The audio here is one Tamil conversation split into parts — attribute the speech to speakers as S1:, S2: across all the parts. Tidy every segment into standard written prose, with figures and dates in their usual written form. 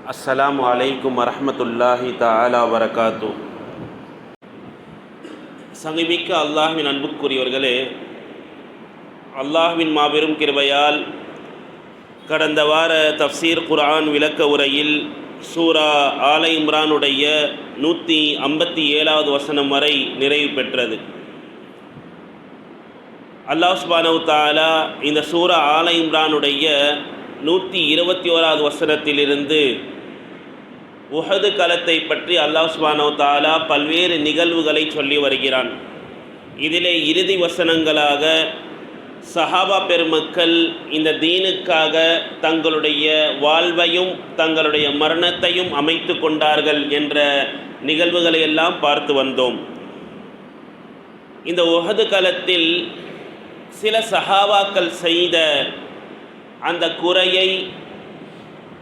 S1: அஸ்ஸலாமு அலைக்கும் வரஹ்மத்துல்லாஹி தஆலா வரகாத்து. சங்கமிக்க அல்லாஹ்வின் அன்புக்குரியவர்களே, அல்லாஹ்வின் மாபெரும் கிருபையால் கடந்த வார தஃப்சீர் குர்ஆன் விளக்க உரையில் சூரா ஆல இம்ரானுடைய 157வது வசனம் வரை நிறைவு பெற்றது. அல்லாஹ் சுப்ஹானஹு தஆலா இந்த சூரா ஆல இம்ரானுடைய 121வது வசனத்திலிருந்து உஹது களத்தை பற்றி அல்லாஹ் சுப்ஹானஹு தஆலா பல்வேறு நிகழ்வுகளை சொல்லி வருகிறான். இதிலே இறுதி வசனங்களாக சஹாபா பெருமக்கள் இந்த தீனுக்காக தங்களுடைய வாழ்வையும் தங்களுடைய மரணத்தையும் அமைத்து கொண்டார்கள் என்ற நிகழ்வுகளை எல்லாம் பார்த்து வந்தோம். இந்த உஹது களத்தில் சில சஹாபாக்கள் செய்த அந்த குறையை,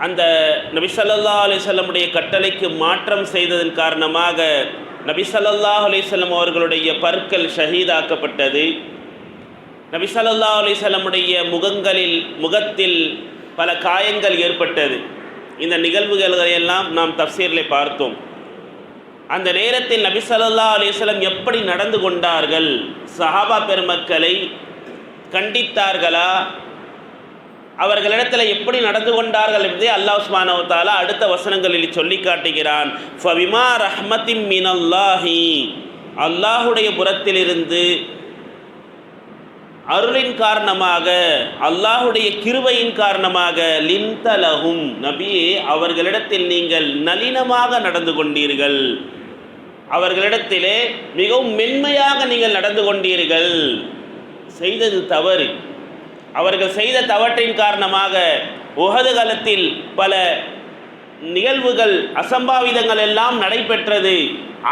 S1: அந்த நபி ஸல்லல்லாஹு அலைஹி வஸல்லமுடைய கட்டளைக்கு மாற்றம் செய்ததன் காரணமாக நபி ஸல்லல்லாஹு அலைஹி வஸல்லம் அவர்களுடைய பற்கள் ஷஹீதாக்கப்பட்டது. நபி ஸல்லல்லாஹு அலைஹி வஸல்லமுடைய முகத்தில் பல காயங்கள் ஏற்பட்டது. இந்த நிகழ்வுகளை எல்லாம் நாம் தஃப்சீரில் பார்த்தோம். அந்த நேரத்தில் நபி ஸல்லல்லாஹு அலைஹி வஸல்லம் எப்படி நடந்து கொண்டார்கள்? சஹாபா பெருமக்களை கண்டித்தார்களா? அவர்களிடத்தில் எப்படி நடந்து கொண்டார்கள் என்பதை அல்லாஹ் சுப்ஹானஹு வ தஆலா அடுத்த வசனங்களில் சொல்லி காட்டுகிறான். ஃபபிமா ரஹ்மத்தின் மினல்லாஹி, அல்லாஹுடைய புறத்திலிருந்து அருளின் காரணமாக, அல்லாஹுடைய கிருபையின் காரணமாக லின்தலஹும், நபியே அவர்களிடத்தில் நீங்கள் நளினமாக நடந்து கொண்டீர்கள், அவர்களிடத்திலே மிகவும் மென்மையாக நீங்கள் நடந்து கொண்டீர்கள். செய்தது தவறு. அவர்கள் செய்த தவற்றின் காரணமாக உஹது களத்தில் பல நிகழ்வுகள், அசம்பாவிதங்கள் எல்லாம் நடைபெற்றது.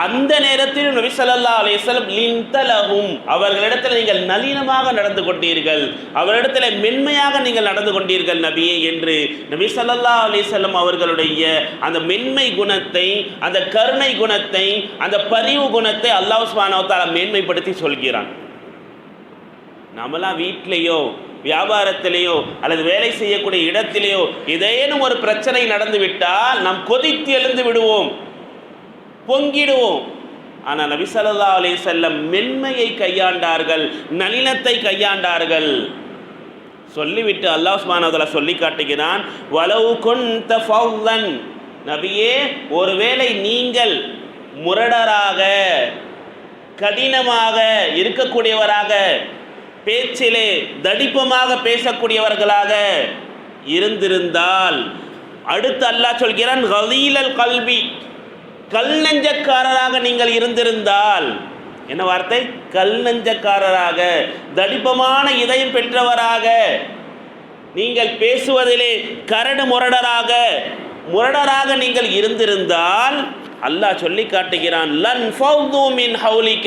S1: அந்த நேரத்தில் நபி ஸல்லல்லாஹு அலைஹி வஸல்லம் லின்தலஹும், அவர்களிடத்தில் நீங்கள் நளினமாக நடந்து கொண்டீர்கள், அவரிடத்தில் மென்மையாக நீங்கள் நடந்து கொண்டீர்கள் நபியே என்று நபி ஸல்லல்லாஹு அலைஹி வஸல்லம் அவர்களுடைய அந்த மென்மை குணத்தை, அந்த கருணை குணத்தை, அந்த பரிவு குணத்தை அல்லாஹ் சுப்ஹானஹு வ தஆலா மேன்மைப்படுத்தி சொல்கிறான். நம்மளாம் வீட்டிலேயோ வியாபாரத்திலேயோ அல்லது வேலை செய்யக்கூடிய இடத்திலேயோ ஏதேனும் ஒரு பிரச்சனை நடந்து விட்டால் நாம் கொதித்து எழுந்து விடுவோம், பொங்கிடுவோம். ஆனால் நபி ஸல்லல்லாஹு அலைஹி வஸல்லம் மென்மையை கையாண்டார்கள், நளினத்தை கையாண்டார்கள். சொல்லிவிட்டு அல்லாஹ் சுப்ஹானஹு வ தஆலா சொல்லி காட்டுகிறான், வலவ் குன்த ஃபவ்வன், நபியே ஒருவேளை நீங்கள் முரடராக, கடினமாக இருக்கக்கூடியவராக, பேச்சிலே தடிப்பமாக பேசக்கூடியவர்களாக இருந்திருந்தால், அடுத்து அல்லாஹ் சொல்கிறான் கலீலல் கல்வி, கல் நெஞ்சக்காரராக நீங்கள் இருந்திருந்தால். என்ன வார்த்தை? கல் நெஞ்சக்காரராக, தடிப்பமான இதயம் பெற்றவராக, நீங்கள் பேசுவதிலே கரடு முரடராக நீங்கள் இருந்திருந்தால் அல்லாஹ் சொல்லி காட்டுகிறான், லன் ஃபௌது மின் ஹவுலிக,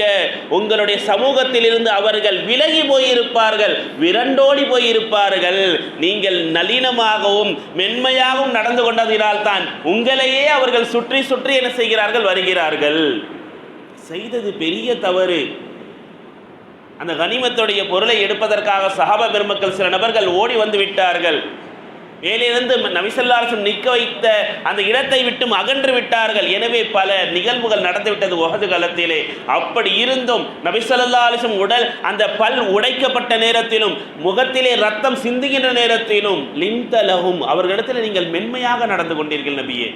S1: உங்களுடைய சமூகத்தில் இருந்து அவர்கள் விலகி போயிருப்பார்கள், விரண்டோடி போயிருப்பார்கள். நீங்கள் நளினமாகவும் மென்மையாகவும் நடந்து கொண்டதினால் தான் உங்களையே அவர்கள் சுற்றி சுற்றி என்ன செய்கிறார்கள்? வருகிறார்கள். செய்தது பெரிய தவறு. அந்த கனிமத்துடைய பொருளை எடுப்பதற்காக சஹாபா பெருமக்கள் சில நபர்கள் ஓடி வந்து விட்டார்கள். மேலிருந்து நபி ஸல்லல்லாஹு அலைஹி வஸல்லம் நிற்க வைத்த அந்த இடத்தை விட்டும் அகன்று விட்டார்கள். எனவே பல நிகழ்வுகள் நடந்துவிட்டது உஹது களத்திலே. அப்படி இருந்தும் நபி ஸல்லல்லாஹு அலைஹி வஸல்லம் உடல் அந்த பல் உடைக்கப்பட்ட நேரத்திலும், முகத்திலே ரத்தம் சிந்துகின்ற நேரத்திலும் லின்தலஹும், அவர்களிடத்தில் நீங்கள் மென்மையாக நடந்து கொண்டீர்கள் நபியே.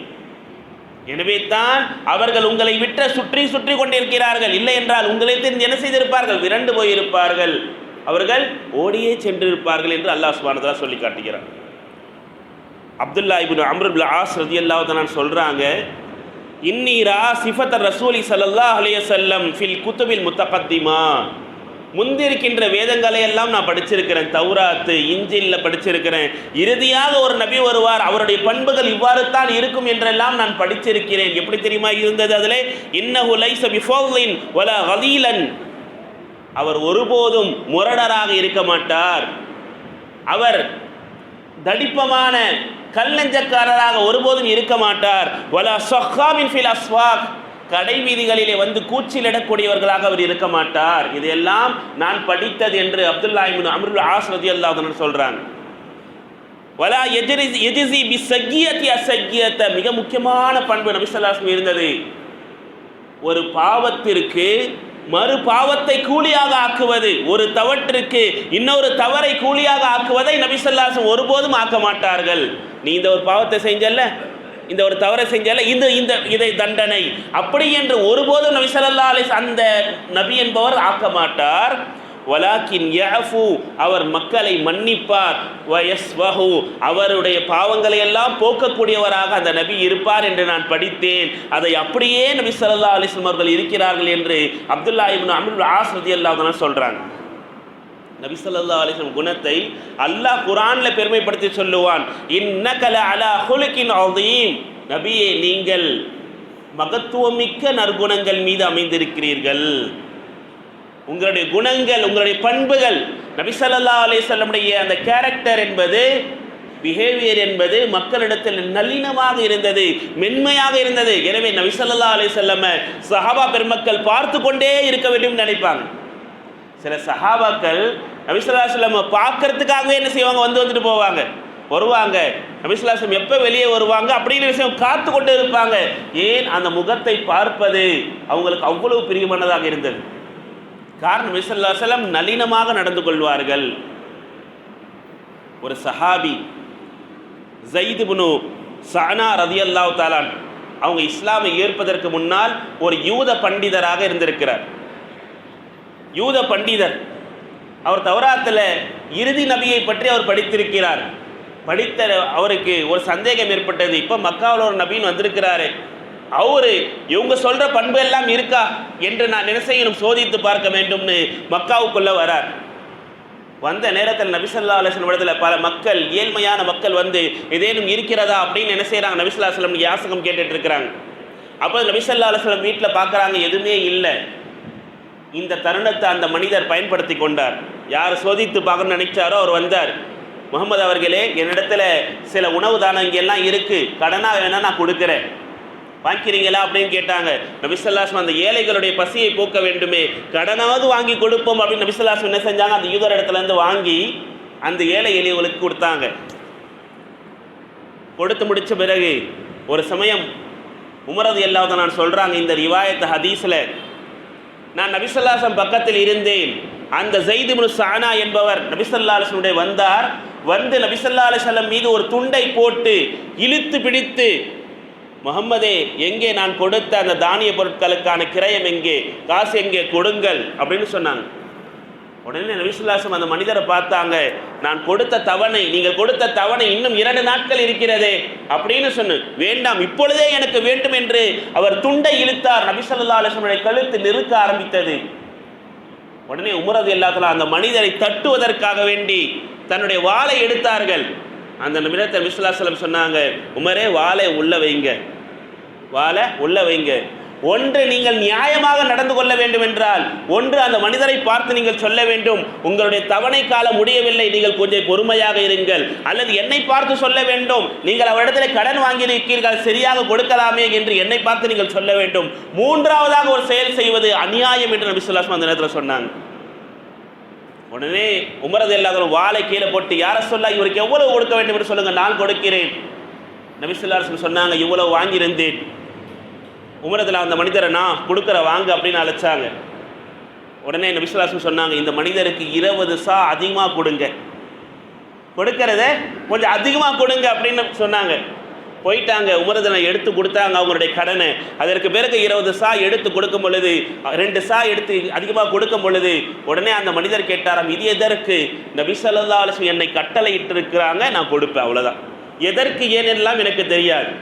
S1: எனவே தான் அவர்கள் உங்களை விட்டு சுற்றி சுற்றி கொண்டிருக்கிறார்கள். இல்லை என்றால் உங்களை என்ன செய்திருப்பார்கள்? விரண்டு போயிருப்பார்கள், அவர்கள் ஓடியே சென்றிருப்பார்கள் என்று அல்லாஹ் சுப்ஹானஹு வ தஆலா சொல்லி காட்டுகிறார். அப்துல்லா இப்னு அம்ர் இப்னு ஆஸ் ரலியல்லாஹு தஆலா சொல்றாங்க, இன்னி ரா சிஃபத் ரசூலி ஸல்லல்லாஹு அலைஹி வஸல்லம் ஃபில் குதுபில் முத்தகத்திமா, முந்திருக்கின்ற வேதங்களை எல்லாம் நான் படிச்சிருக்கிறேன், தௌராத்து இஞ்சில்ல படிச்சிருக்கிறேன். இறுதியாக ஒரு நபி வருவார், அவருடைய பண்புகள் இவ்வாறு தான் இருக்கும் என்றெல்லாம் நான் படிச்சிருக்கிறேன். எப்படி தெரியுமா இருந்தது? அதிலே இன்னஹு லைஸ பிஃபவ்லின் வலா கலீலன், அவர் ஒருபோதும் முரடராக இருக்க மாட்டார், அவர் தடிப்பமான கல்லஞ்சக்காரராக ஒருபோதும் இருக்க மாட்டார். வலா ஸஹாமின் ஃபில் அஸ்வாக், கடை வீதிகளிலே வந்து கூச்சிலிடக்கூடியவர்களாக அவர் இருக்க மாட்டார். இதையெல்லாம் நான் படித்தது என்று அப்துல்லா இப்னு அம்ர் இப்னு ஆஸ் ரலியல்லாஹு அன்ஹு சொல்றாங்க. வலா எஜிசி பிஸ்ஸக்கியத்தி அஸ்ஸக்கியத்த, மிக முக்கியமான பண்பு நபி ஸல்லல்லாஹு அலைஹி வஸல்லம் இருந்தது. ஒரு பாவத்திற்கு மறு பாவத்தை கூலியாக ஆக்குவது, ஒரு தவற்றிற்கு இன்னொரு தவறை கூலியாக ஆக்குவதை நபி ஸல்லல்லாஹு அலைஹி வஸல்லம் ஒருபோதும் ஆக்க மாட்டார்கள். நீ இந்த ஒரு பாவத்தை செஞ்சல்ல, இந்த ஒரு தவறை செஞ்சல்ல, இதை தண்டனை அப்படி என்று ஒருபோதும் நபி ஸல்லல்லாஹு அலைஹி வஸல்லம் அந்த நபி என்பவர் ஆக்க மாட்டார். வலாக்கின் யஃபு, அவர் மக்களை மன்னிப்பார். வயஸ்வஹு, அவருடைய பாவங்களை எல்லாம் போக்கக்கூடியவராக அந்த நபி இருப்பார் என்று நான் படித்தேன். அதை அப்படியே நபி ஸல்லல்லாஹு அலைஹி வஸல்லம் அவர்கள் இருக்கிறார்கள் என்று அப்துல்லா இப்னு அம்ர் இப்னு ஆஸ் ரலியல்லாஹு அன்ஹு சொல்றாங்க. நபி ஸல்லல்லாஹு அலைஹி வஸல்லம் குணத்தை அல்லாஹ் குர்ஆன்ல பெருமைப்படுத்தி சொல்லுவான். இன்னக லஅலா ஹுலுகின் அதீம், நபியே நீங்கள் மகத்துவமிக்க நற்குணங்கள் மீது அமைந்திருக்கிறீர்கள். உங்களுடைய குணங்கள், உங்களுடைய பண்புகள், நபி ஸல்லல்லாஹு அலைஹி வஸல்லமுடைய அந்த கேரக்டர் என்பது, பிஹேவியர் என்பது மக்களிடத்தில் நல்லினமாக இருந்தது, மென்மையாக இருந்தது. எனவே நபி ஸல்லல்லாஹு அலைஹி வஸல்லம் சஹாபா பெருமக்கள் பார்த்து கொண்டே இருக்க வேண்டும் நினைப்பாங்க. சில சஹாபாக்கள் நபி ஸல்லல்லாஹு அலைஹி வஸல்லம் பார்க்கறதுக்காகவே என்ன செய்வாங்க, வந்துட்டு போவாங்க, வருவாங்க. நபி ஸல்லல்லாஹு அலைஹி வஸல்லம் எப்போ வெளியே வருவாங்க அப்படிங்கிற விஷயம் காத்து கொண்டு இருப்பாங்க. ஏன்? அந்த முகத்தை பார்ப்பது அவங்களுக்கு அவ்வளவு பிரியமானதாக இருந்தது. காரணம், நபி ஸல்லல்லாஹு அலைஹி வஸல்லம் நளினமாக நடந்து கொள்வார்கள். ஒரு சஹாபி ஸைத் இப்னு ஸஅனா ரலியல்லாஹு தஆலா, அவங்க இஸ்லாமை ஏற்பதற்கு முன்னால் ஒரு யூத பண்டிதராக இருந்திருக்கிறார். யூத பண்டிதர். அவர் தௌராத்தில் இறுதி நபியை பற்றி அவர் படித்திருக்கிறார். படித்த அவருக்கு ஒரு சந்தேகம் ஏற்பட்டது. இப்போ மக்காவில் ஒரு நபின்னு வந்திருக்கிறாரு, இவங்க சொல்ற பண்பு எல்லாம் இருக்கா என்று நான் என்ன செய்யணும், சோதித்து பார்க்க வேண்டும்னு மக்காவுக்குள்ள வரார். வந்த நேரத்தில் நபி ஸல்லல்லாஹு அலைஹி வஸல்லம் இடத்துல பல மக்கள், ஏழ்மையான மக்கள் வந்து ஏதேனும் இருக்கிறதா அப்படின்னு என்ன செய்யறாங்க, நபி ஸல்லல்லாஹு அலைஹி வஸல்லம் யாசகம் கேட்டுட்டு இருக்கிறாங்க. அப்போ நபி ஸல்லல்லாஹு அலைஹி வஸல்லம் வீட்டில் பார்க்குறாங்க, எதுவுமே இல்லை. இந்த தருணத்தை அந்த மனிதர் பயன்படுத்தி கொண்டார். யார் சோதித்து பார்க்கணும்னு நினைச்சாரோ அவர் வந்தார். முகமது அவர்களே, என்னிடத்துல சில உணவு தானம் இங்கெல்லாம் இருக்கு, கடனாக வேணா நான் கொடுக்குறேன், வாங்கிக்கிறீங்களா அப்படின்னு கேட்டாங்க. நபி ஸல்லல்லாஹு அலைஹி வஸல்லம் அந்த ஏழைகளுடைய பசியை போக்க வேண்டுமே, கடனாவது வாங்கி கொடுப்போம் அப்படின்னு நபி ஸல்லல்லாஹு அலைஹி வஸல்லம் என்ன செஞ்சாங்க, அந்த யூதர் இடத்துல இருந்து வாங்கி அந்த ஏழை எளியவர்களுக்கு கொடுத்தாங்க. கொடுத்து முடிச்ச பிறகு ஒரு சமயம் உமர் ரலியல்லாஹு அன்ஹு நான் சொல்றாங்க, இந்த ரிவாயத் ஹதீஸ்ல, நான் நபி ஸல்லல்லாஹு அலைஹி வஸல்லம் பக்கத்தில் இருந்தேன். அந்த ஸைத் இப்னு ஸஅனா என்பவர் நபி ஸல்லல்லாஹு அலைஹி வஸல்லம் வந்தார். வந்து நபி ஸல்லல்லாஹு அலைஹி வஸல்லம் மீது ஒரு துண்டை போட்டு இழுத்து பிடித்து, முகம்மதே, எங்கே நான் கொடுத்த அந்த தானிய பொருட்களுக்கான கிரயம் எங்கே, காசு எங்கே, கொடுங்கள் அப்படின்னு சொன்னாங்க. உடனே நபி ஸல்லல்லாஹு அலைஹி வஸல்லம் அந்த மனிதரை பார்த்தாங்க. நான் கொடுத்த தவணை, நீங்கள் கொடுத்த தவணை இன்னும் 2 நாட்கள் இருக்கிறதே அப்படின்னு சொன்னு, வேண்டாம் இப்பொழுதே எனக்கு வேண்டும் என்று அவர் துண்டை இழுத்தார். நபி ஸல்லல்லாஹு அலைஹி வஸல்லம் கழுத்து நெருக்க ஆரம்பித்தது. உடனே உமர் ரலியல்லாஹு தஆலா அந்த மனிதரை தட்டுவதற்காக வேண்டி தன்னுடைய வாளை எடுத்தார்கள். அந்த நிமிடத்தில் நபி ஸல்லல்லாஹு அலைஹி வஸல்லம் சொன்னாங்க, உமரே, வாளை உள்ள வைங்க, வாளை உள்ள வைங்க. ஒன்று நீங்கள் நியாயமாக நடந்து கொள்ள வேண்டும் என்றால், ஒன்று அந்த மனிதரை பார்த்து நீங்கள் சொல்ல வேண்டும், உங்களுடைய தவணை காலம் முடியவில்லை, நீங்கள் கொஞ்சம் பொறுமையாக இருங்கள். அல்லது என்னை பார்த்து சொல்ல வேண்டும், நீங்கள் அவரிடத்தில் கடன் வாங்கியிருக்கீர்கள், சரியாக கொடுக்கலாமே என்று என்னை பார்த்து நீங்கள் சொல்ல வேண்டும். மூன்றாவதாக ஒரு செயல் செய்வது அநியாயம் என்று நபி ஸல்லல்லாஹு அலைஹி வஸல்லம் அந்த நேரத்தில் சொன்னாங்க. உடனே உமர் ரலியல்லாஹு அன்ஹு வாளை கீழே போட்டு, யார சொல்ல, இவருக்கு எவ்வளவு கொடுக்க வேண்டும் என்று சொல்லுங்க, நான் கொடுக்கிறேன். நபி ஸல்லல்லாஹு அலைஹி வஸல்லம் சொன்னாங்க, இவ்வளவு வாங்கியிருந்தேன். உமர் ரலியல்லாஹு அந்த மனிதரை நான் கொடுக்குற வாங்க அப்படின்னு அழைச்சாங்க. உடனே நபி ஸல்லல்லாஹு அலைஹி வஸல்லம் சொன்னாங்க, இந்த மனிதருக்கு 20 சா அதிகமாக கொடுங்க, கொடுக்கறத கொஞ்சம் அதிகமாக கொடுங்க அப்படின்னு சொன்னாங்க. போயிட்டாங்க. உமர் ரலியல்லாஹு எடுத்து கொடுத்தாங்க அவங்களுடைய கடனை. அதற்கு பிறகு 20 சா எடுத்து கொடுக்கும் பொழுது, 2 சா எடுத்து அதிகமாக கொடுக்கும் பொழுது, உடனே அந்த மனிதர் கேட்டாராம், இது எதற்கு? நபி ஸல்லல்லாஹு அலைஹி வஸல்லம் என்னை கட்டளை இட்டிருக்கிறாங்க, நான் கொடுப்பேன், அவ்வளோதான். எதற்கு ஏனெல்லாம் எனக்கு தெரியாது.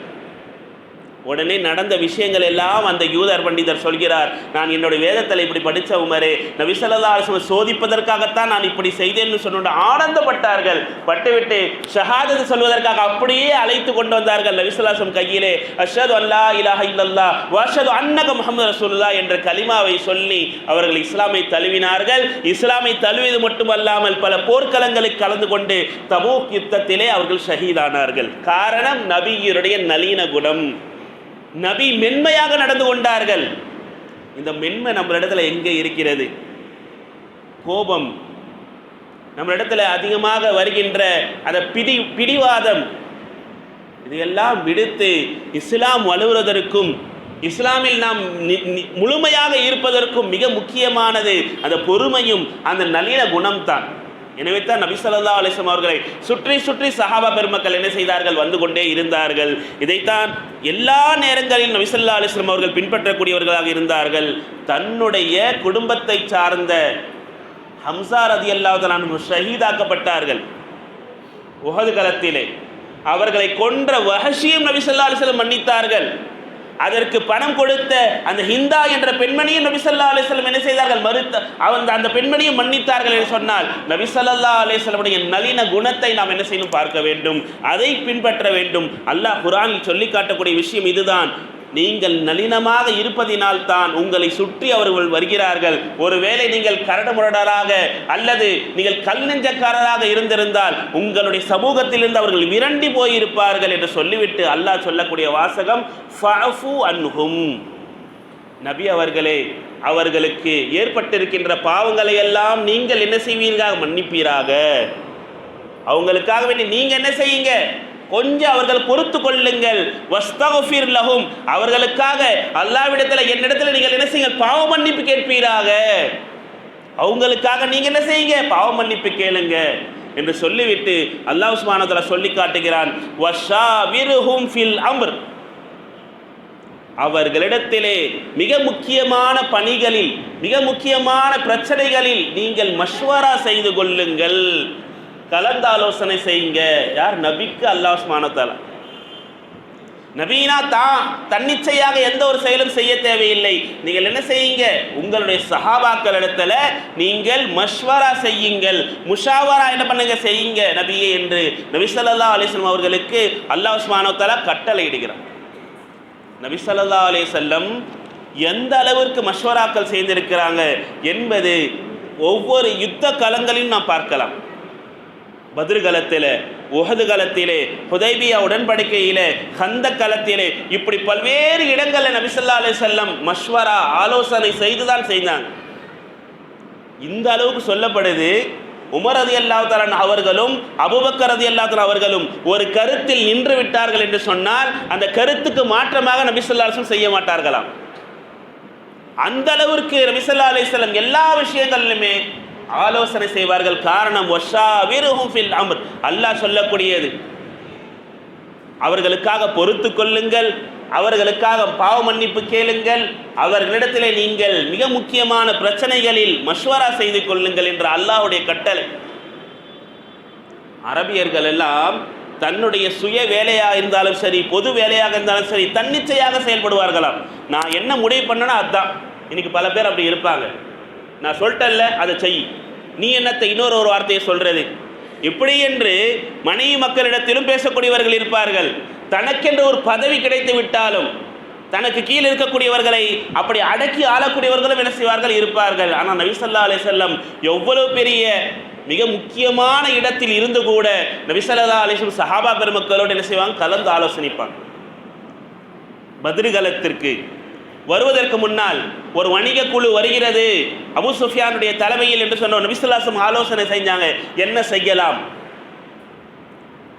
S1: உடனே நடந்த விஷயங்கள் எல்லாம் அந்த யூதர் பண்டிதர் சொல்கிறார், நான் என்னுடைய வேதத்தில் இப்படி படித்த உமரே, நபி ஸல்லல்லாஹு அலைஹி வஸல்லம் சோதிப்பதற்காகத்தான் நான் இப்படி செய்தேன்னு சொன்ன ஆனந்தப்பட்டார்கள். பட்டுவிட்டு ஷஹாதத் சொல்வதற்காக அப்படியே அழைத்து கொண்டு வந்தார்கள். நபி ஸல்லல்லாஹு அலைஹி வஸல்லம் கையிலே அஷ்ஹது அல்லா இலாஹ இல்லல்லாஹ் வ அஷ்ஹது அன்னக முஹம்மது ரசூலுல்லாஹ் என்ற கலிமாவை சொல்லி அவர்கள் இஸ்லாமை தழுவினார்கள். இஸ்லாமை தழுவியது மட்டுமல்லாமல் பல போர்க்களங்களுக்கு கலந்து கொண்டு தபூக் யுத்தத்திலே அவர்கள் ஷஹீதானார்கள். காரணம், நபியுடைய நளின குணம். நபி மென்மையாக நடந்து கொண்டார்கள். இந்த மென்மை நம்மளிடத்துல எங்கே இருக்கிறது? கோபம், நம்மளிடத்தில் அதிகமாக வருகின்ற அந்த பிடிவாதம், இதையெல்லாம் விடுத்து இஸ்லாம் வலுவதற்கும் இஸ்லாமில் நாம் முழுமையாக இருப்பதற்கும் மிக முக்கியமானது அந்த பொறுமையும் அந்த நல்ல குணம்தான். எனவே தான் நபி ஸல்லல்லாஹு அலைஹி வஸல்லம் அவர்களை சுற்றி சுற்றி சஹாபா பெருமக்கள் என்ன செய்தார்கள், வந்து கொண்டே இருந்தார்கள். இதைத்தான் எல்லா நேரங்களிலும் நபி ஸல்லல்லாஹு அலைஹி வஸல்லம் அவர்கள் பின்பற்றக்கூடியவர்களாக இருந்தார்கள். தன்னுடைய குடும்பத்தை சார்ந்த ஹம்ஸா ரலியல்லாஹு தஆலா அன்ஹு ஷஹீதாக்கப்பட்டார்கள் உஹது களத்திலே. அவர்களை கொன்ற வஹஷியும் நபி ஸல்லல்லாஹு அலைஹி வஸல்லம் மன்னித்தார்கள். அதற்கு பணம் கொடுத்த அந்த ஹிந்தா என்ற பெண்மணியும் நபி ஸல்லல்லாஹு அலைஹி வஸல்லம் என்ன செய்தார்கள், அந்த பெண்மணியும் மன்னித்தார்கள் என்று சொன்னால் நபி ஸல்லல்லாஹு அலைஹி வஸல்லமுடைய நளின குணத்தை நாம் என்ன செய்யணும், பார்க்க வேண்டும், அதை பின்பற்ற வேண்டும். அல்லாஹ் குர்ஆனில் சொல்லி காட்டக்கூடிய விஷயம் இதுதான். நீங்கள் நளினமாக இருப்பதினால் தான் உங்களை சுற்றி அவர்கள் வருகிறார்கள். ஒருவேளை நீங்கள் கரடுமுரடராக அல்லது நீங்கள் கல் நெஞ்சக்காரராக இருந்திருந்தால் உங்களுடைய சமூகத்திலிருந்து அவர்கள் விரண்டி போயிருப்பார்கள் என்று சொல்லிவிட்டு அல்லாஹ் சொல்லக்கூடிய வாசகம் ஃபஅஃபு அன்ஹும். நபி அவர்களே, அவர்களுக்கு ஏற்பட்டிருக்கின்ற பாவங்களை எல்லாம் நீங்கள் என்ன செய்வீர்கள், மன்னிப்பீராக. அவங்களுக்காக வேண்டி நீங்க என்ன செய்யுங்க, கொஞ்சம் அவர்கள் பொறுத்து கொள்ளுங்கள். வஸ்தக்ஃபிர் லஹும், அவர்களுக்காக அல்லாஹ்விடத்தில் என்னிடத்தில் நீங்கள் என்ன செய்யுங்க, பாவ மன்னிப்பு கேட்பீராக. அவங்களுக்காக நீங்க என்ன செய்யுங்க, பாவ மன்னிப்பு கேளுங்க என்று சொல்லிவிட்டு அல்லாஹ் சுப்ஹானஹு வ தஆலா சொல்லி காட்டுகிறான், வஷாவிருஹும் ஃபில் அம்ர். அவர்களிடத்திலே மிக முக்கியமான பணிகளில், மிக முக்கியமான பிரச்சனைகளில் நீங்கள் மஷ்வரா செய்து கொள்ளுங்கள், கலந்தாலோசனை செய்யுங்க. யார்? நபிக்கு அல்லாஹ் சுப்ஹானஹு வ தஆலா. நபீனா தன்னிச்சையாக எந்த ஒரு செயலும் செய்ய தேவையில்லை. நீங்கள் என்ன செய்யுங்க, உங்களுடைய சஹாபாக்களிடத்துல நீங்கள் மஷ்வரா செய்யுங்கள், முஷாவரா என்ன பண்ணுங்க, செய்யுங்க நபியே என்று நபி ஸல்லல்லாஹு அலைஹி வஸல்லம் அவர்களுக்கு அல்லாஹ் சுப்ஹானஹு வ தஆலா கட்டளை இடுகிறார். நபி ஸல்லல்லாஹு அலைஹி வஸல்லம் எந்த அளவிற்கு மஷ்வராக்கள் செய்திருக்கிறாங்க என்பது ஒவ்வொரு யுத்த களங்களிலும் நாம் பார்க்கலாம். பத்ர் களத்திலே, உஹது களத்திலே, ஹுதைபியா உடன்படிக்கையிலே, கந்தக் களத்திலே, இப்படி பல்வேறு இடங்களில் நபி ஸல்லல்லாஹு அலைஹி வஸல்லம் மஷ்வரா ஆலோசனை செய்துதான் செய்தாங்க. இந்த அளவுக்கு சொல்லப்படுது, உமர் ரலியல்லாஹு தஆலா அவர்களும் அபூபக்கர் ரலியல்லாஹு தஆலா அவர்களும் ஒரு கருத்தில் நின்று விட்டார்கள் என்று சொன்னால் அந்த கருத்துக்கு மாற்றமாக நபி ஸல்லல்லாஹு அலைஹி வஸல்லம் செய்ய மாட்டார்களாம். அந்த அளவிற்கு நபி ஸல்லல்லாஹு அலைஹி வஸல்லம் எல்லா விஷயங்களிலுமே ஆலோசனை செய்வார்கள். காரணம் வஷாவிருஹும் ஃபில் அம்ர், அல்லாஹ் சொல்லக்கூடியது. அவர்களுக்காக பொறுத்து கொள்ளுங்கள், அவர்களுக்காக பாவ மன்னிப்பு கேளுங்கள், அவர்களிடத்திலே நீங்கள் மிக முக்கியமான பிரச்சனைகளில் மஷ்வரா செய்து கொள்ளுங்கள் என்ற அல்லாஹ்வுடைய கட்டளை. அரபியர்கள் எல்லாம் தன்னுடைய சுய வேலையாக இருந்தாலும் சரி, பொது வேலையாக இருந்தாலும் சரி, தன்னிச்சையாக செயல்படுவார்களாம். நான் என்ன முடிவு பண்ணனா அதுதான். இன்னைக்கு பல பேர் அப்படி இருப்பாங்க. நான் சொல்லிட்டேன்ல அதை செய், நீ என்னத்தை இன்னொரு வார்த்தையை சொல்றது, இப்படி என்று மனைவி மக்களிடத்திலும் பேசக்கூடியவர்கள் இருப்பார்கள். தனக்கென்று ஒரு பதவி கிடைத்து விட்டாலும் தனக்கு கீழே இருக்கக்கூடியவர்களை அப்படி அடக்கி ஆளக்கூடியவர்களும் என்ன செய்வார்கள், இருப்பார்கள். ஆனால் நபி ஸல்லல்லாஹு அலைஹி வஸல்லம் எவ்வளவு பெரிய மிக முக்கியமான இடத்தில் இருந்து கூட நபி ஸல்லல்லாஹு அலைஹி வஸல்லம் சஹாபா பெருமக்களோடு என்ன செய்வாங்க, கலந்து ஆலோசனைப்பாங்க. பத்ர் களத்திற்கு வருவதற்கு முன்னால் ஒரு வணிக குழு வருகிறது அபூ சுஃபியானுடைய தலைமையில் என்று சொன்ன நபி ஸல்லல்லாஹு அலைஹி வஸல்லம் ஆலோசனை செஞ்சாங்க, என்ன செய்யலாம்.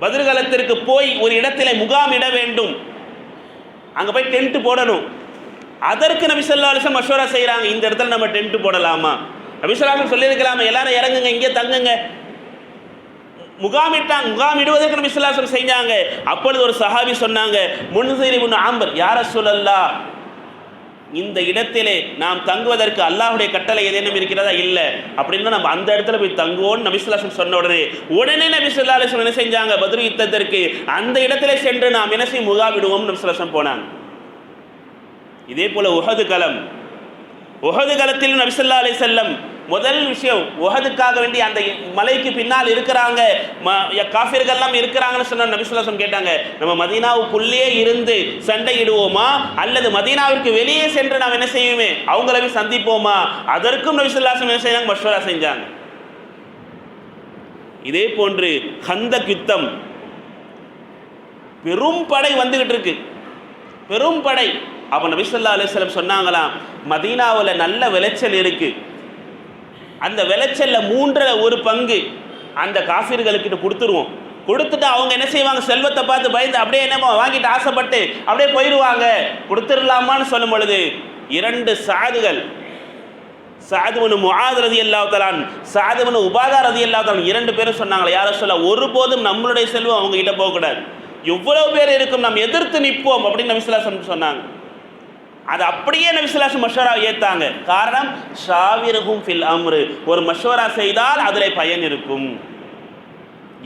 S1: பத்ர் களத்திற்கு போய் ஒரு இடத்திலே முகாமிட வேண்டும், அங்கே போய் டென்ட் போடணும். அதற்கு நபி ஸல்லல்லாஹு அலைஹி வஸல்லம் மஷ்வரா செய்கிறாங்க, இந்த இடத்துல நம்ம டென்ட் போடலாமா. நபி ஸல்லல்லாஹு அலைஹி வஸல்லம் சொல்லியிருக்கலாமா, எல்லாரும் இறங்குங்க, இங்கே தங்குங்க. முகாமிட்டாங்க. முகாமிடுவதற்கு நபி ஸல்லல்லாஹு அலைஹி வஸல்லம் செஞ்சாங்க. அப்பொழுது ஒரு சஹாபி சொன்னாங்க, முன்ஸிர் இப்னு அம்ர், யா ரசூலல்லாஹ், இந்த இடத்திலே நாம் தங்குவதற்கு அல்லாஹ்வுடைய கட்டளை ஏதேனும் இருக்கிறதா? இல்லை. அப்படின்னா நம்ம அந்த இடத்துல போய் தங்குவோன்னு நபி ஸல்லல்லாஹு அலைஹி வஸல்லம் சொன்ன உடனே நபி ஸல்லல்லாஹு அலைஹி வஸல்லம் என்ன செஞ்சாங்க, பத்ர் யுத்தத்திற்கு அந்த இடத்திலே சென்று நாம் என்ன செய்ய முகாமிடுவோம் நபி ஸல்லல்லாஹு அலைஹி வஸல்லம் போனாங்க. இதே போல உஹது களம், உஹது களத்தில் நபி ஸல்லல்லாஹு அலைஹி வஸல்லம் முதல் விஷயம், உஹதுக்காக வேண்டி அந்த மலைக்கு பின்னால் இருக்கிறாங்க காஃபிர்கள்லாம் இருக்கிறாங்கன்னு சொன்ன நபி ஸல்லல்லாஹு அலைஹி வஸல்லம் கேட்டாங்க, நம்ம மதீனாவுக்குள்ளே இருந்து சண்டையிடுவோமா அல்லது மதீனாவிற்கு வெளியே சென்று நாம் என்ன செய்வோமே அவங்கள சந்திப்போமா? அதற்கும் நபி ஸல்லல்லாஹு அலைஹி வஸல்லம் என்ன செய்தாங்க, மஷ்வரா செஞ்சாங்க. இதே போன்று கந்தக் யுத்தம், பெரும் படை வந்துகிட்டு இருக்கு, பெரும் படை. அப்போ நபி ஸல்லல்லாஹு அலைஹி வஸல்லம் சொன்னாங்களாம், மதீனாவில் நல்ல விளைச்சல் இருக்கு, அந்த விளைச்சல்ல 1/3 பங்கு அந்த காஃபிர்களுக்கிட்ட கொடுத்துருவோம். கொடுத்துட்டு அவங்க என்ன செய்வாங்க, செல்வத்தை பார்த்து பயந்து அப்படியே என்னமோ வாங்கிட்டு ஆசைப்பட்டு அப்படியே போயிடுவாங்க. கொடுத்துடலாமான்னு சொல்லும் பொழுது 2 சாதுகள், சஅத் இப்னு முஆத் ரலியல்லாஹு தஆலா, சஅத் இப்னு உபாதா ரலியல்லாஹு தஆலா 2 பேரும் சொன்னாங்களே, யார சொல்ல ஒருபோதும் நம்மளுடைய செல்வம் அவங்க கிட்ட போகக்கூடாது, எவ்வளவு பேர் இருக்கும் நாம் எதிர்த்து நிற்போம் அப்படின்னு நபி ஸல்லல்லாஹு அலைஹி வஸல்லம் சொன்னாங்க. அது அப்படியே நபி ஸல்லல்லாஹு அலைஹி வஸல்லம் மஷ்வரா ஏத்தாங்க. காரணம் ஷாவிருஹும் ஃபில் அம்ரு, ஒரு மஷ்வரா செய்தால் அதில் பயன் இருக்கும்.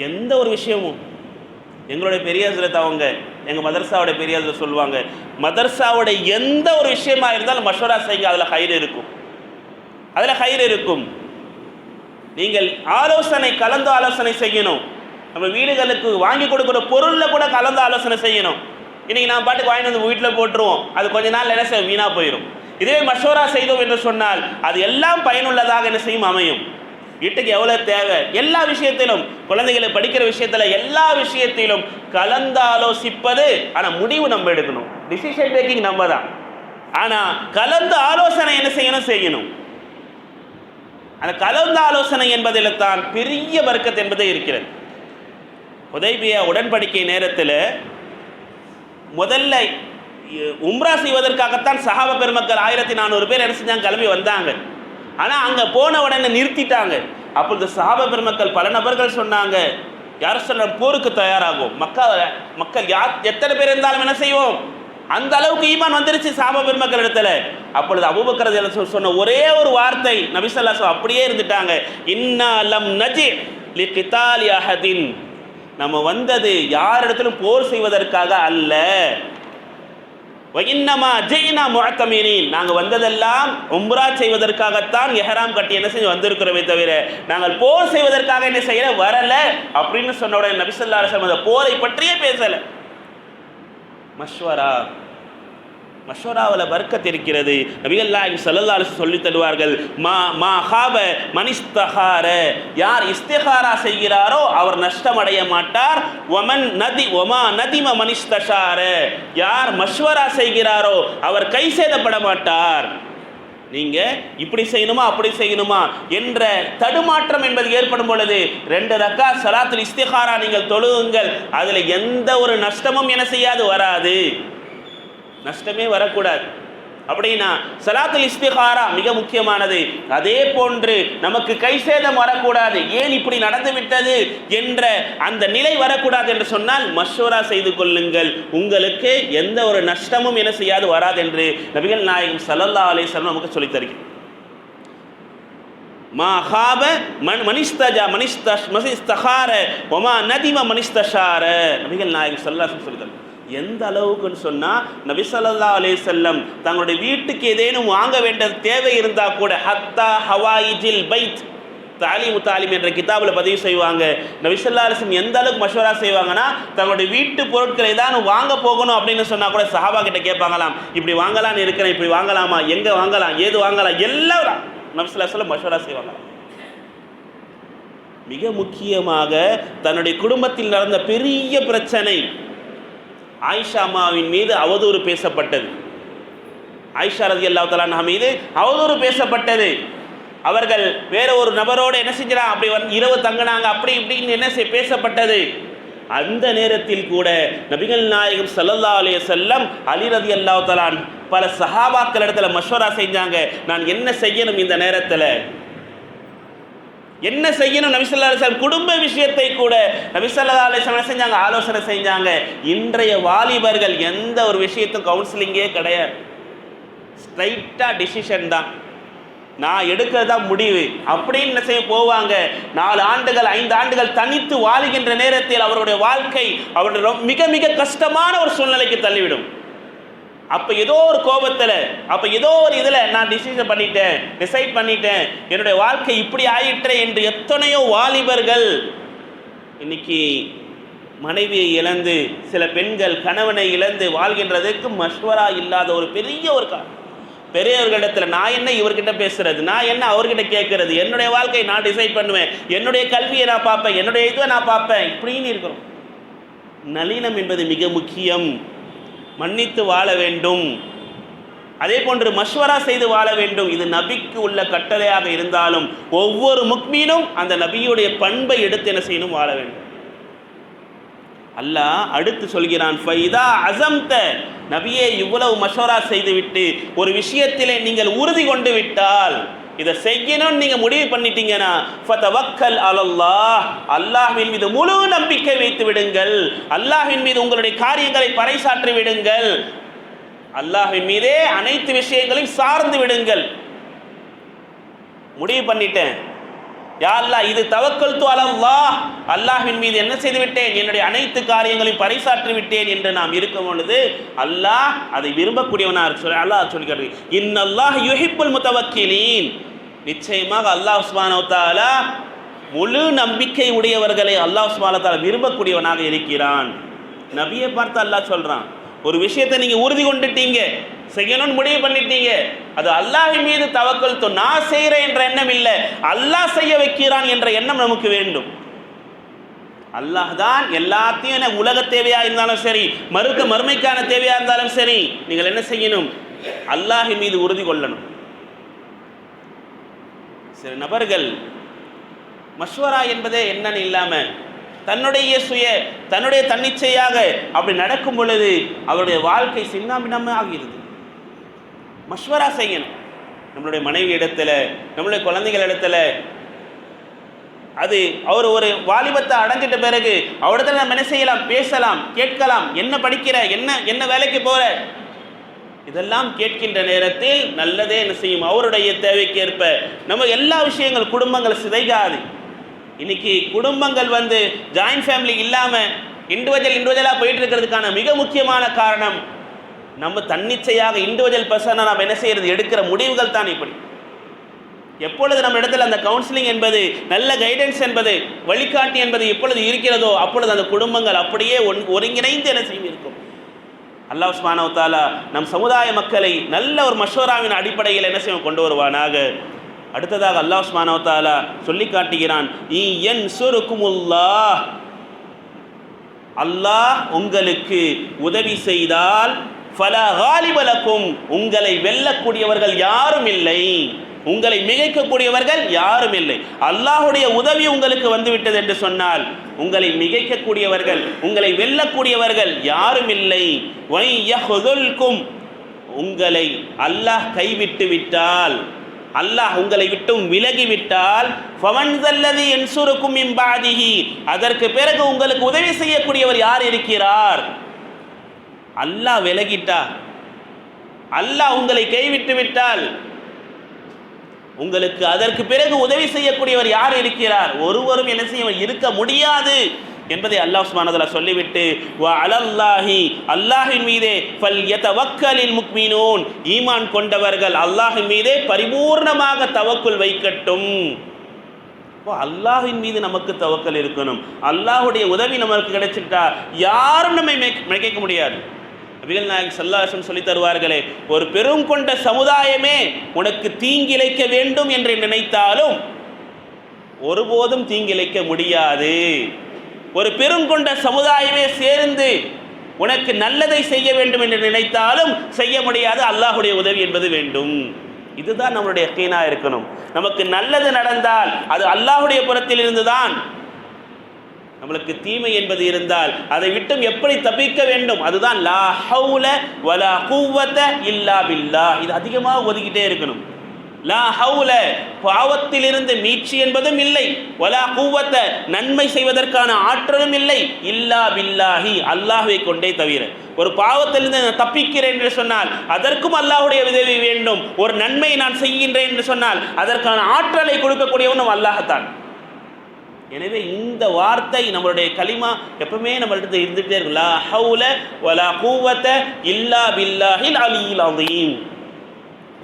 S1: எந்த ஒரு விஷயமும் எங்களுடைய பெரிய ஹஸ்ரத் அவங்க எங்கள் மதர்சாவுடைய பெரிய ஹஸ்ரத் சொல்லுவாங்க, மதர்சாவுடைய எந்த ஒரு விஷயமா இருந்தாலும் மஷ்வரா செய்யுங்க, அதில் ஹைர் இருக்கும், அதில் ஹைர் இருக்கும். நீங்கள் கலந்து ஆலோசனை செய்யணும். நம்ம வீடுகளுக்கு வாங்கி கொடுக்குற பொருளில் கூட கலந்து ஆலோசனை செய்யணும். இன்றைக்கி நான் பாட்டுக்கு வாங்கி வந்து வீட்டில் போட்டுருவோம், அது கொஞ்ச நாள் என்ன செய்யும், வீணாக போயிடும். இதுவே மஷ்வரா செய்தோம் என்று சொன்னால் அது எல்லாம் பயனுள்ளதாக என்ன செய்யும், அமையும். வீட்டுக்கு எவ்வளோ தேவை, எல்லா விஷயத்திலும், குழந்தைகளை படிக்கிற விஷயத்தில் எல்லா விஷயத்திலும் கலந்து ஆலோசிப்பது. ஆனால் முடிவு நம்ம எடுக்கணும், டிசிஷன் மேக்கிங் நம்ம தான். ஆனால் கலந்து ஆலோசனை என்ன செய்யணும். அந்த கலந்த ஆலோசனை என்பதில் தான் பெரிய வர்க்கத் என்பதே இருக்கிறது. ஹுதைபியா உடன்படிக்கை நேரத்தில் முதல்ல உம்ரா செய்வதற்காகத்தான் சஹாபா பெருமக்கள் 1400 பேர் என்ன செஞ்சாங்க, கிளம்பி வந்தாங்க. ஆனால் அங்கே போன உடனே நிறுத்திட்டாங்க. அப்பொழுது சஹாபா பெருமக்கள் பல நபர்கள் சொன்னாங்க, யார் சொல்ல போருக்கு தயாராகும், மக்கள் யார் எத்தனை பேர் இருந்தாலும் என்ன செய்வோம், அந்த அளவுக்கு ஈமான் வந்துருச்சு சஹாபா பெருமக்கள் இடத்துல. அப்பொழுது அபூபக்கர் ரலியல்லாஹு சொன்ன ஒரே ஒரு வார்த்தை, நபி ஸல்லல்லாஹு அலைஹி வஸல்லம் அப்படியே இருந்துட்டாங்க, இன்னா லம் நஜி லிகிதாலி அஹதின், நம்ம வந்தது யாரிடத்திலும் போர் செய்வதற்காக அல்ல, வஇன்னமா ஜைனா முஅத்தமிரீன், நாங்கள் வந்ததெல்லாம் உம்ரா செய்வதற்காகத்தான் இஹ்ராம் கட்டி என்ன செஞ்சு வந்திருக்கிறோமே தவிர நாங்கள் போர் செய்வதற்காக என்ன செய்யல வரல அப்படின்னு சொன்ன உடனே நபி ஸல்லல்லாஹு அலைஹி வஸல்லம் அந்த போரை பற்றியே பேசல. மஷ்வராவில் பர்க்கத் இருக்கிறது. நபிகள் நாயகம் ஸல்லல்லாஹு அலைஹி வஸல்லம் சொல்லி தருவார்கள், மா ஹாப மனிஸ்தஹார, யார் இஸ்திகாரா செய்கிறாரோ அவர் நஷ்டமடைய மாட்டார். ஒமா நதிம மனிஸ்தஷார, யார் மஷ்வரா செய்கிறாரோ அவர் கை சேதப்பட மாட்டார். நீங்க இப்படி செய்யணுமா அப்படி செய்யணுமா என்ற தடுமாற்றம் என்பது ஏற்படும் பொழுது 2 ரக்காத் ஸலாத்துல் இஸ்திகாரா நீங்கள் தொழுகுங்கள், அதில் எந்த ஒரு நஷ்டமும் என்ன செய்யாது, வராது, நஷ்டமே வரக்கூடாது. அப்படின்னா ஸலாத்துல் இஸ்திகாரா மிக முக்கியமானது. அதே போன்று நமக்கு கை சேதம் வரக்கூடாது, ஏன் இப்படி நடந்து விட்டது என்ற அந்த நிலை வரக்கூடாது என்று சொன்னால் மஷ்வரா செய்து கொள்ளுங்கள், உங்களுக்கு எந்த ஒரு நஷ்டமும் என்ன செய்யாது, வராது என்று நபிகள் நாயகம் ஸல்லல்லாஹு அலைஹி வஸல்லம் நமக்கு சொல்லித் தருகிறார். மா ஹாப மனிஸ்தஹார வமா நதிம மனிஸ்தஷார, நபிகள் நாயகம் ஸல்லல்லாஹு அலைஹி வஸல்லம் சொல்லித் தருகிறார். எந்த அளவுக்குன்னு சொன்னால் நபி ஸல்லல்லாஹு அலைஹி வஸல்லம் தங்களுடைய வீட்டுக்கு ஏதேனும் வாங்க வேண்டிய தேவை இருந்தால் கூட ஹத்தா ஹவாயிஜில் பைத் தாலிம் என்ற கிதாபில் பதிவு செய்வாங்க. நபி ஸல்லல்லாஹு அலைஹி வஸல்லம் எந்த அளவுக்கு மஷ்வரா செய்வாங்கன்னா, தங்களுடைய வீட்டு பொருட்களை தான் வாங்க போகணும் அப்படின்னு சொன்னால் கூட சஹாபா கிட்ட கேட்பாங்களாம், இப்படி வாங்கலான்னு இருக்கிறேன், இப்படி வாங்கலாமா, எங்கே வாங்கலாம், ஏது வாங்கலாம், எல்லாம் நபி ஸல்லல்லாஹு அலைஹி வஸல்லம் மஷ்வரா செய்வாங்க. மிக முக்கியமாக தன்னுடைய குடும்பத்தில் நடந்த பெரிய பிரச்சனை, ஆயிஷா அம்மாவின் மீது அவதூறு பேசப்பட்டது. ஆயிஷா ரலியல்லாஹு தஆலா அன்ஹா மீது அவதூறு பேசப்பட்டது. அவர்கள் வேற ஒரு நபரோடு என்ன செஞ்சாங்க, அப்படி இரவு தங்கினாங்க, அப்படி இப்படின்னு என்ன பேசப்பட்டது. அந்த நேரத்தில் கூட நபிகள் நாயகம் ஸல்லல்லாஹு அலைஹி வஸல்லம் அலி ரலியல்லாஹு தஆலா பல சஹாபாக்கள் இடத்துல மஷ்வரா செஞ்சாங்க, நான் என்ன செய்யணும் இந்த நேரத்தில், என்ன செய்யணும். நபி ஸல்லல்லாஹு அலைஹி வஸல்லம் குடும்ப விஷயத்தை கூட நபி ஸல்லல்லாஹு அலைஹி வஸல்லம் செஞ்சாங்க, ஆலோசனை செஞ்சாங்க. இன்றைய வாலிபர்கள் எந்த ஒரு விஷயத்தும் கவுன்சிலிங்கே கிடையாது, ஸ்ட்ரைட்டாக டிசிஷன் தான், நான் எடுக்கிறது தான் முடிவு அப்படின்னு என்ன செய்ய போவாங்க. 4 ஆண்டுகள் 5 ஆண்டுகள் தனித்து வாழுகின்ற நேரத்தில் அவருடைய வாழ்க்கை அவருடைய மிக மிக கஷ்டமான ஒரு சூழ்நிலைக்கு தள்ளிவிடும். அப்போ ஏதோ ஒரு கோபத்தில், அப்போ ஏதோ ஒரு இதில் நான் டிசைட் பண்ணிட்டேன், என்னுடைய வாழ்க்கை இப்படி ஆயிற்றே என்று எத்தனையோ வாலிபர்கள் இன்னைக்கு மனைவியை இழந்து, சில பெண்கள் கணவனை இழந்து வாழ்கின்றதற்கு மஷ்வரா இல்லாத ஒரு பெரிய ஒரு காரணம். பெரியவர்களிடத்தில் நான் என்ன இவர்கிட்ட பேசுறது, நான் என்ன அவர்கிட்ட கேட்கறது, என்னுடைய வாழ்க்கை நான் டிசைட் பண்ணுவேன், என்னுடைய கல்வியை நான் பார்ப்பேன், என்னுடைய இதுவை நான் பார்ப்பேன், இப்படின்னு இருக்கிறோம். நளினம் என்பது மிக முக்கியம். மன்னித்து வாழ வேண்டும். அதே போன்று மஷ்வரா செய்து வாழ வேண்டும். இது நபிக்கு உள்ள கட்டளையாக இருந்தாலும் ஒவ்வொரு முக்மீனும் அந்த நபியுடைய பண்பை எடுத்து என்ன செய்யணும், வாழ வேண்டும். அல்லாஹ் அடுத்து சொல்கிறான், ஃபைதா அஸம்த, நபியே இவ்வளவு மஷ்வரா செய்துவிட்டு ஒரு விஷயத்திலே நீங்கள் உறுதி கொண்டு விட்டால், இதை செய்யணும்னு நீங்க முடிவு பண்ணிட்டீங்கன்னா, ஃபதவக்கல் அலல்லாஹ், அல்லாஹ்வின் மீது முழு நம்பிக்கை வைத்து விடுங்கள். அல்லாஹ்வின் மீது உங்களுடைய காரியங்களை பறைசாற்றி விடுங்கள். அல்லாஹ்வின் மீதே அனைத்து விஷயங்களையும் சார்ந்து விடுங்கள். முடிவு பண்ணிட்டேன், யா அல்லாஹ் இது தவக்கல்து அலல்லாஹ், அல்லாஹ்வின் மீது என்ன செய்து விட்டேன், என்னுடைய அனைத்து காரியங்களையும் பறைசாற்றி விட்டேன் என்று நாம் இருக்கும் பொழுது அல்லாஹ் அதை விரும்பக்கூடியவனாக சொல்லி அல்லாஹ் சொல்கிறார், இன்னல்லாஹ் யுஹிப்புல் முத்தவக்கிலீன், நிச்சயமாக அல்லாஹ் சுப்ஹானஹு வ தஆலா முழு நம்பிக்கை உடையவர்களை அல்லாஹ் சுப்ஹானஹு வ தஆலா விரும்பக்கூடியவனாக இருக்கிறான். நபியை பார்த்து அல்லாஹ் சொல்றான், ஒரு விஷயத்தை நீங்க உறுதி கொண்டுட்டீங்க, செய்யணும்னு முடிவு பண்ணிட்டீங்க, அது அல்லாஹ்வின் மீது தவக்கல்து, நான் செய்கிறேன் என்ற எண்ணம் இல்லை, அல்லாஹ் செய்ய வைக்கிறான் என்ற எண்ணம் நமக்கு வேண்டும். அல்லாஹ் தான் எல்லாத்தையும் உலக தேவையா இருந்தாலும் சரி, மறுமைக்கான தேவையா இருந்தாலும் சரி, நீங்கள் என்ன செய்யணும், அல்லாஹ்வின் மீது உறுதி கொள்ளணும். சில நபர்கள் மஷ்வரா என்பதே என்னன்னு இல்லாம தன்னுடைய தன்னிச்சையாக அப்படி நடக்கும் பொழுது அவருடைய வாழ்க்கை சின்னாபின்னமாக ஆகிறது. மஷ்வரா செய்யணும். நம்மளுடைய மனைவி இடத்துல, நம்மளுடைய குழந்தைகள் இடத்துல, அது அவர் ஒரு வாலிபத்தை அடைஞ்சிட்ட பிறகு அவரிடத்துல நம்ம என்ன செய்யலாம், பேசலாம், கேட்கலாம், என்ன படிக்கிற, என்ன வேலைக்கு போற, இதெல்லாம் கேட்கின்ற நேரத்தில் நல்லதே என்ன செய்யும், அவருடைய தேவைக்கு ஏற்ப நம்ம எல்லா விஷயங்கள் குடும்பங்கள் சிதைக்காது. இன்னைக்கு குடும்பங்கள் ஜாயின்ட் ஃபேமிலி இல்லாமல் இண்டிவிஜுவலாக போயிட்டு இருக்கிறதுக்கான மிக முக்கியமான காரணம் நம்ம தன்னிச்சையாக இண்டிவிஜுவல் பர்சனாக நாம் என்ன செய்யறது, எடுக்கிற முடிவுகள் தான். இப்படி எப்பொழுது நம்ம இடத்துல அந்த கவுன்சிலிங் என்பது, நல்ல கைடன்ஸ் என்பது, வழிகாட்டி என்பது எப்பொழுது இருக்கிறதோ அப்பொழுது அந்த குடும்பங்கள் அப்படியே ஒருங்கிணைந்து என்ன செய்யும் இருக்கும். அல்லாஹ் சுப்ஹானஹு வ தஆலா நம் சமுதாய மக்களை நல்ல ஒரு மஷ்வராவின் அடிப்படையில் என்ன செய்யும் கொண்டு வருவானாக. அடுத்ததாக அல்லாஹ் சுப்ஹானஹு வ தஆலா சொல்லி காட்டுகிறான், யன்சுருக்குமுல்லாஹ், அல்லாஹ் உங்களுக்கு உதவி செய்தால், ஃபலா காலிப லக்கும், உங்களை வெல்லக்கூடியவர்கள் யாரும் இல்லை, உங்களை மிகைக்கக்கூடியவர்கள் யாரும் இல்லை. அல்லாஹ்வுடைய உதவி உங்களுக்கு வந்துவிட்டது என்று சொன்னால் உங்களை மிகைக்கக்கூடியவர்கள், உங்களை வெல்லக்கூடியவர்கள் யாரும் இல்லை. வை யஹ்துல்கும், உங்களை அல்லாஹ் கைவிட்டு விட்டால், அல்லாஹ் உங்களை விட்டும் விலகிவிட்டால், ஃபமன்ஸல்லதி யன்சுருக்கும் மின் பஅதிஹி, அதற்கு பிறகு உங்களுக்கு உதவி செய்யக்கூடியவர் யார் இருக்கிறார்? அல்லாஹ் விலகிட்டா, அல்லாஹ் உங்களை கைவிட்டு விட்டால் உங்களுக்கு அதற்கு பிறகு உதவி செய்யக்கூடியவர் யார் இருக்கிறார்? ஒருவரும் என்ன செய்ய இருக்க முடியாது என்பதை அல்லாஹ் சுப்ஹானஹு வ தஆலா சொல்லிவிட்டு, வ அலல்லாஹி, அல்லாஹ்வின் மீதே ஃபல்யதவக்கலில் முக்மினூன், ஈமான் கொண்டவர்கள் அல்லாஹ்வின் மீதே பரிபூர்ணமாக தவக்குல் வைக்கட்டும். அல்லாஹ்வின் மீது நமக்கு தவக்கல் இருக்கணும். அல்லாஹ்வுடைய உதவி நமக்கு கிடைச்சிட்டா யாரும் நம்மை மிகைக்க முடியாது. நபிகள் நாயகம் ஸல்லல்லாஹு அலைஹி வஸல்லம் சொல்லி தருவார்களே, ஒரு பெரும் கொண்ட சமுதாயமே உனக்கு தீங்கிழைக்க வேண்டும் என்று நினைத்தாலும் ஒருபோதும் தீங்கிழைக்க முடியாது. ஒரு பெருங்கொண்ட சமுதாயமே சேர்ந்து உனக்கு நல்லதை செய்ய வேண்டும் என்று நினைத்தாலும் செய்ய முடியாது. அல்லாஹ்வுடைய உதவி என்பது வேண்டும். இதுதான் நம்மளுடைய யக்கீனா இருக்கணும். நமக்கு நல்லது நடந்தால் அது அல்லாஹ்வுடைய புறத்தில் இருந்துதான். நம்மளுக்கு தீமை என்பது இருந்தால் அதை விட்டும் எப்படி தப்பிக்க வேண்டும், அதுதான் லா ஹவுல வலா குவத இல்லா பில்லாஹ். இது அதிகமாக ஒதுக்கிட்டே இருக்கணும். லா ஹவுல, பாவத்திலிருந்து மீட்சி என்பதும் இல்லை, வலா குவத்த, நன்மை செய்வதற்கான ஆற்றலும் இல்லை, இல்லா பில்லாஹி, அல்லாஹ்வை கொண்டே தவிர. ஒரு பாவத்திலிருந்து நான் தப்பிக்கிறேன் என்று சொன்னால் அதற்கும் அல்லாஹ்வுடைய உதவி வேண்டும். ஒரு நன்மை நான் செய்கின்றேன் என்று சொன்னால் அதற்கான ஆற்றலை கொடுக்கக்கூடியவனும் அல்லாஹ்தான். எனவே இந்த வார்த்தை நம்மளுடைய கலிமா எப்பவுமே நம்மள்கிட்ட இருந்துகிட்டே இருக்கும். லா ஹவுல வலா குவத்த இல்லா பில்லாஹில் அலியில் அலீம்.